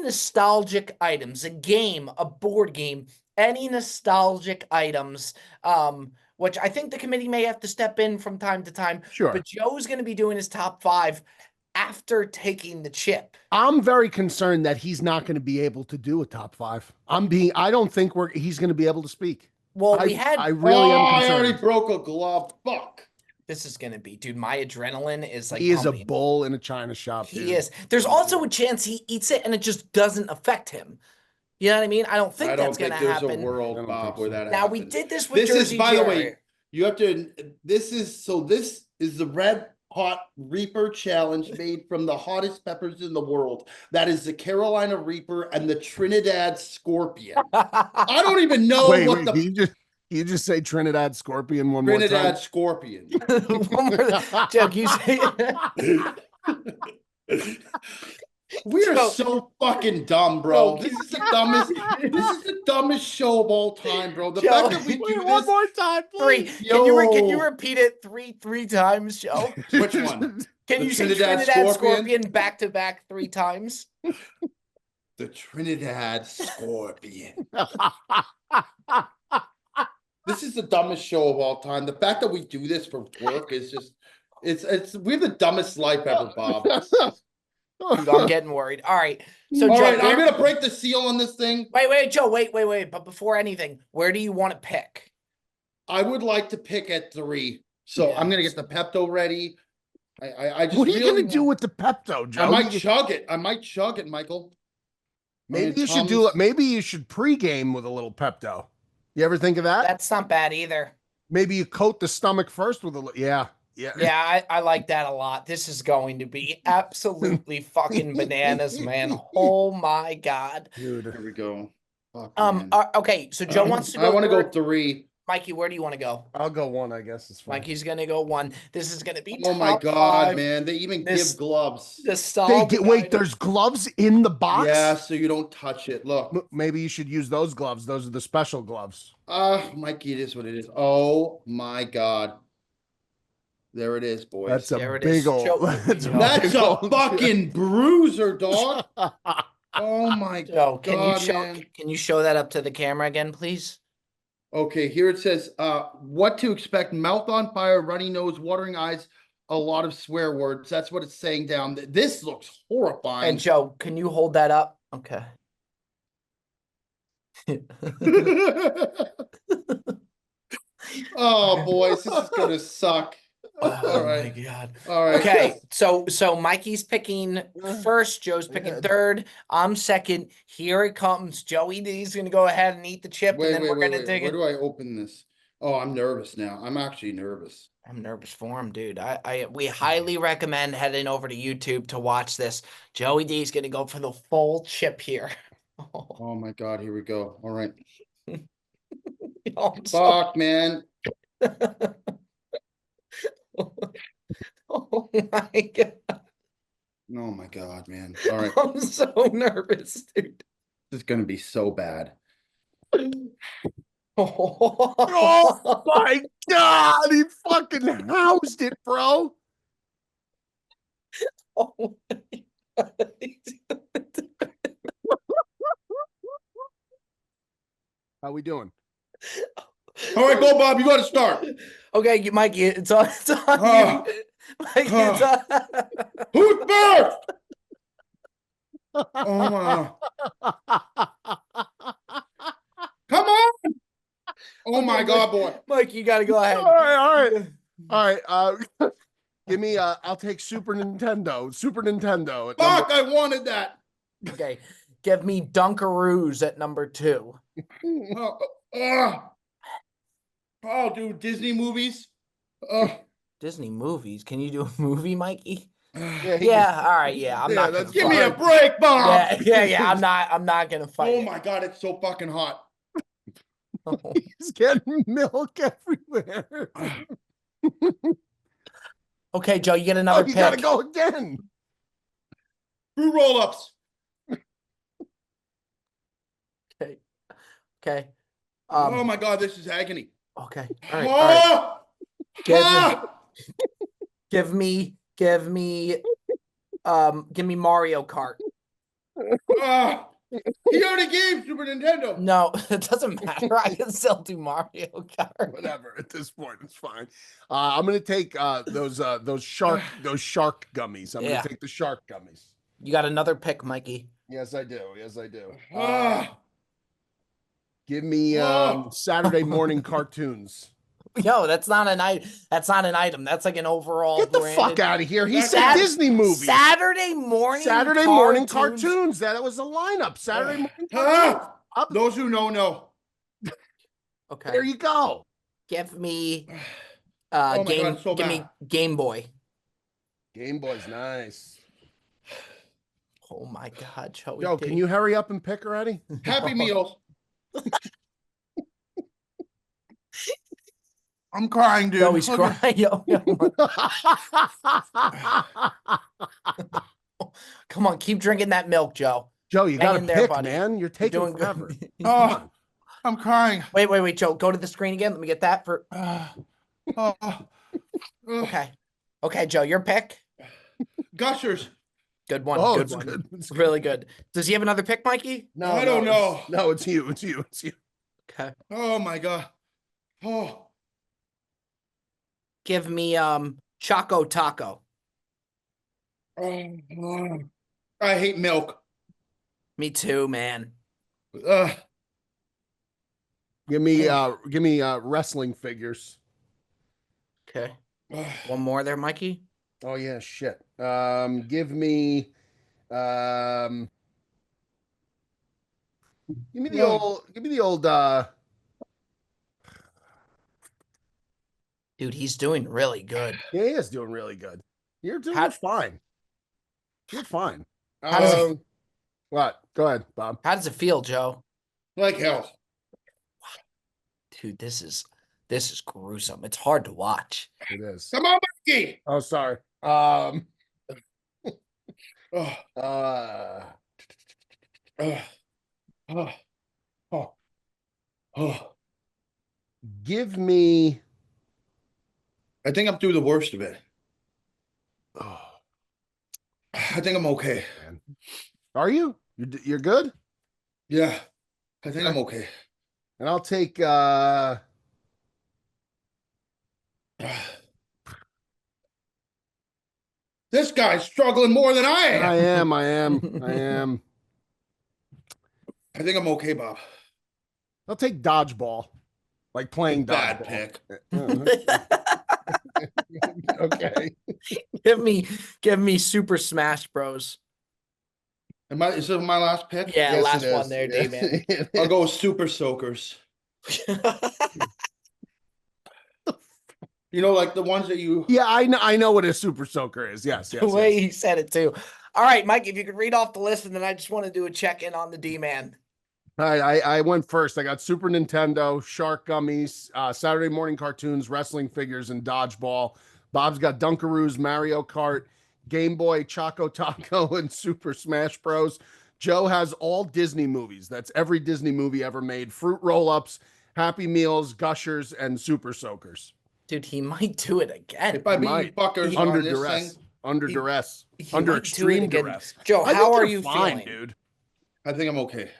nostalgic items, a game, a board game, any nostalgic items. Which I think the committee may have to step in from time to time. Sure. But Joe's going to be doing his top 5 after taking the chip. I'm very concerned that he's not going to be able to do a top 5. I don't think he's going to be able to speak. Well, I really am concerned. I already broke a glove. Fuck. This is going to be, dude, my adrenaline is like he is pumping. A bull in a china shop. He is. There's also a chance he eats it and it just doesn't affect him. You know what I mean? I don't think that's going to happen. There's a world, Bob, where that now happens. We did this with Jersey by Jerry. the way, you have to. This is the red hot Reaper challenge made from the hottest peppers in the world. That is the Carolina Reaper and the Trinidad Scorpion. I don't even know wait, you just say Trinidad Scorpion one more time? Trinidad Scorpion. One more joke, you say. We are so fucking dumb, bro. This is the dumbest show of all time, bro. The fact that we do this one more time, please. Can you repeat it three times, Joe? Which one? Can you say Trinidad Scorpion back to back 3 times? The Trinidad Scorpion. This is the dumbest show of all time. The fact that we do this for work is just we have the dumbest life ever, Bob. Dude, I'm getting worried. All right. So all Joe, right, I'm gonna break the seal on this thing. Wait, Joe, wait. But before anything, where do you want to pick? I would like to pick at 3. So I'm gonna get the Pepto ready. I just what are you gonna do with the Pepto, Joe? I might chug it, Michael. Maybe you should pregame with a little Pepto. You ever think of that? That's not bad either. Maybe you coat the stomach first with a little. Yeah. I like that a lot. This is going to be absolutely fucking bananas, man. Oh my god, dude. Here we go. Okay, so Joe wants to go. I want to go 3. Mikey, where do you want to go? I'll go 1, I guess. It's fine. Mikey's gonna go 1. This is gonna be. Oh my god, 5. Man! They even give gloves. Wait, there's gloves in the box. Yeah, so you don't touch it. Look, maybe you should use those gloves. Those are the special gloves. Mikey, it is what it is. Oh my god. There it is, boys. That's a big old. That's a fucking bruiser, dog. Oh my god! Can you show that up to the camera again, please? Okay, here it says, what to expect: mouth on fire, runny nose, watering eyes, a lot of swear words. That's what it's saying down. This looks horrifying. And Joe, can you hold that up? Okay. Oh, boys, this is gonna suck. Oh my god. All right. Okay, so Mikey's picking first, Joe's picking third, I'm second. Here it comes. Joey D's gonna go ahead and eat the chip, and then we're gonna dig it. Where do I open this? Oh, I'm nervous now. I'm actually nervous. I'm nervous for him, dude. We highly recommend heading over to YouTube to watch this. Joey D's gonna go for the full chip here. Oh my god, here we go. All right. Fuck, man. Oh my god. Oh my god, man. All right. I'm so nervous, dude. This is gonna be so bad. Oh my god, he fucking housed it, bro. Oh my god. How we doing? All right, go, Bob. You got to start. Okay, Mikey, it's on you. Mikey, it's on. Who's first? Oh, come on. Oh my god, boy. Mike, you got to go ahead. All right. Give me. I'll take Super Nintendo. Fuck, I wanted that. Okay, give me Dunkaroos at number 2. Oh, dude, Disney movies. Disney movies? Can you do a movie, Mikey? Yeah. All right. Yeah, I'm not. Gonna give me a break, Bob. Yeah. I'm not gonna fight. Oh my god, it's so fucking hot. He's getting milk everywhere. Okay, Joe, you get another pick. You gotta go again. Fruit roll-ups. Okay. Oh my god, this is agony. Okay. All right. Give me Mario Kart. He already gave Super Nintendo. No, it doesn't matter. I can still do Mario Kart. Whatever. At this point, it's fine. I'm gonna take those shark gummies. I'm gonna take the shark gummies. You got another pick, Mikey. Yes, I do. Give me Saturday morning cartoons. No, that's not an item. That's like an overall. Get the fuck out of here. He said Disney movies. Saturday morning cartoons. That was the lineup. Saturday morning cartoons. Those who know. Okay. There you go. Give me me Game Boy. Game Boy's nice. Oh my God, Joey Joe, D. can you hurry up and pick already? Happy Meals. I'm crying, dude. No, he's crying. Yo. Come on, keep drinking that milk, Joe. Joe, you got to in there, pick, buddy. man. You're taking doing forever. good. Oh, I'm crying. Wait, Joe. Go to the screen again. Let me get that for. Okay, Joe, your pick. Gushers. Good one. Oh, good it's one. good. It's good. Really good. Does he have another pick, Mikey? No, I don't know. No, it's you. It's you. It's you. Okay. Oh my God. Oh. Give me Choco Taco. I hate milk. Me too, man. Give me wrestling figures. Okay. One more there, Mikey. Oh yeah, shit. Give me give me the old Dude, he's doing really good. Yeah, he is doing really good. You're doing fine. You're fine. How does it, What? Go ahead, Bob. how does it feel, Joe? Like hell. Dude, this is gruesome. It's hard to watch. It is. Come on, Mikey. Oh, sorry. Oh. Give me. I think I'm through the worst of it. Oh, I think I'm okay. man. Are you? You're good? Yeah, I think I'm okay. And I'll take This guy's struggling more than I am. I am. I think I'm okay, Bob. I'll take dodgeball. Like playing Bad dodgeball. pick. Okay. Give me Super Smash Bros. Is this my last pick? Yeah, Yes, last it one is. there, Yeah. D-Man. I'll go with Super Soakers. You know, like the ones that you. Yeah, I know what a super soaker is. Yes. The way he said it too. All right, Mike, if you could read off the list, and then I just want to do a check-in on the D-Man. All right, I went first. I got Super Nintendo, Shark Gummies, Saturday morning cartoons, wrestling figures, and dodgeball. Bob's got Dunkaroos, Mario Kart, Game Boy, Choco Taco, and Super Smash Bros. Joe has all Disney movies. That's every Disney movie ever made. Fruit Roll-Ups, Happy Meals, Gushers, and Super Soakers. Dude, he might do it again. If I beat you fuckers Under on this duress. thing, Under duress. He Under might do it extreme again. duress. Joe, I how think are you're you fine, feeling? dude? I think I'm okay.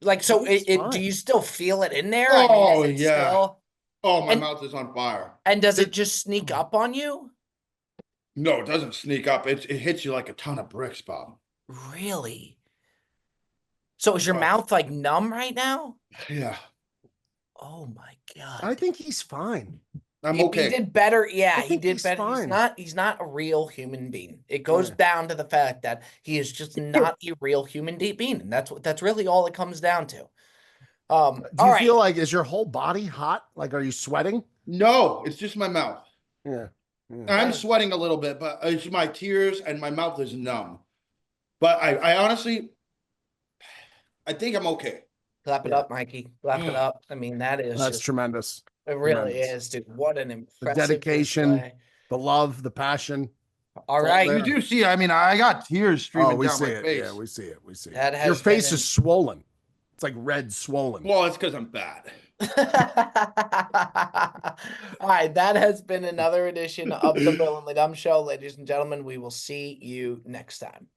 Like, so It's do fine. you still feel it in there? Oh, is it yeah. still- Oh, my And- mouth is on fire. And does it just sneak up on you? No, it doesn't sneak up. It hits you like a ton of bricks, Bob. Really? So is your Oh. mouth like numb right now? Yeah, Oh my God. I think he's fine. I'm He okay. did better. Yeah, I he think did he's better. fine. He's not a real human being. It goes Yeah. down to the fact that he is just not a real human being. And that's really all it comes down to. Do all you right. feel like, is your whole body hot? Like, are you sweating? No, it's just my mouth. Yeah. I'm sweating a little bit, but it's my tears and my mouth is numb. But I honestly, I think I'm okay. Clap it up, Mikey. Clap it up. I mean, that's just, tremendous. it really tremendous. is, dude. What an impressive dedication. display. The love, the passion. All all right. there. You do see, I mean, I got tears streaming we down see my it. face. Yeah, we see it. We see That it. has Your face been is swollen. It's like red swollen. Well, it's because I'm fat. All right, that has been another edition of the Bill and Ledum Show. Ladies and gentlemen, we will see you next time.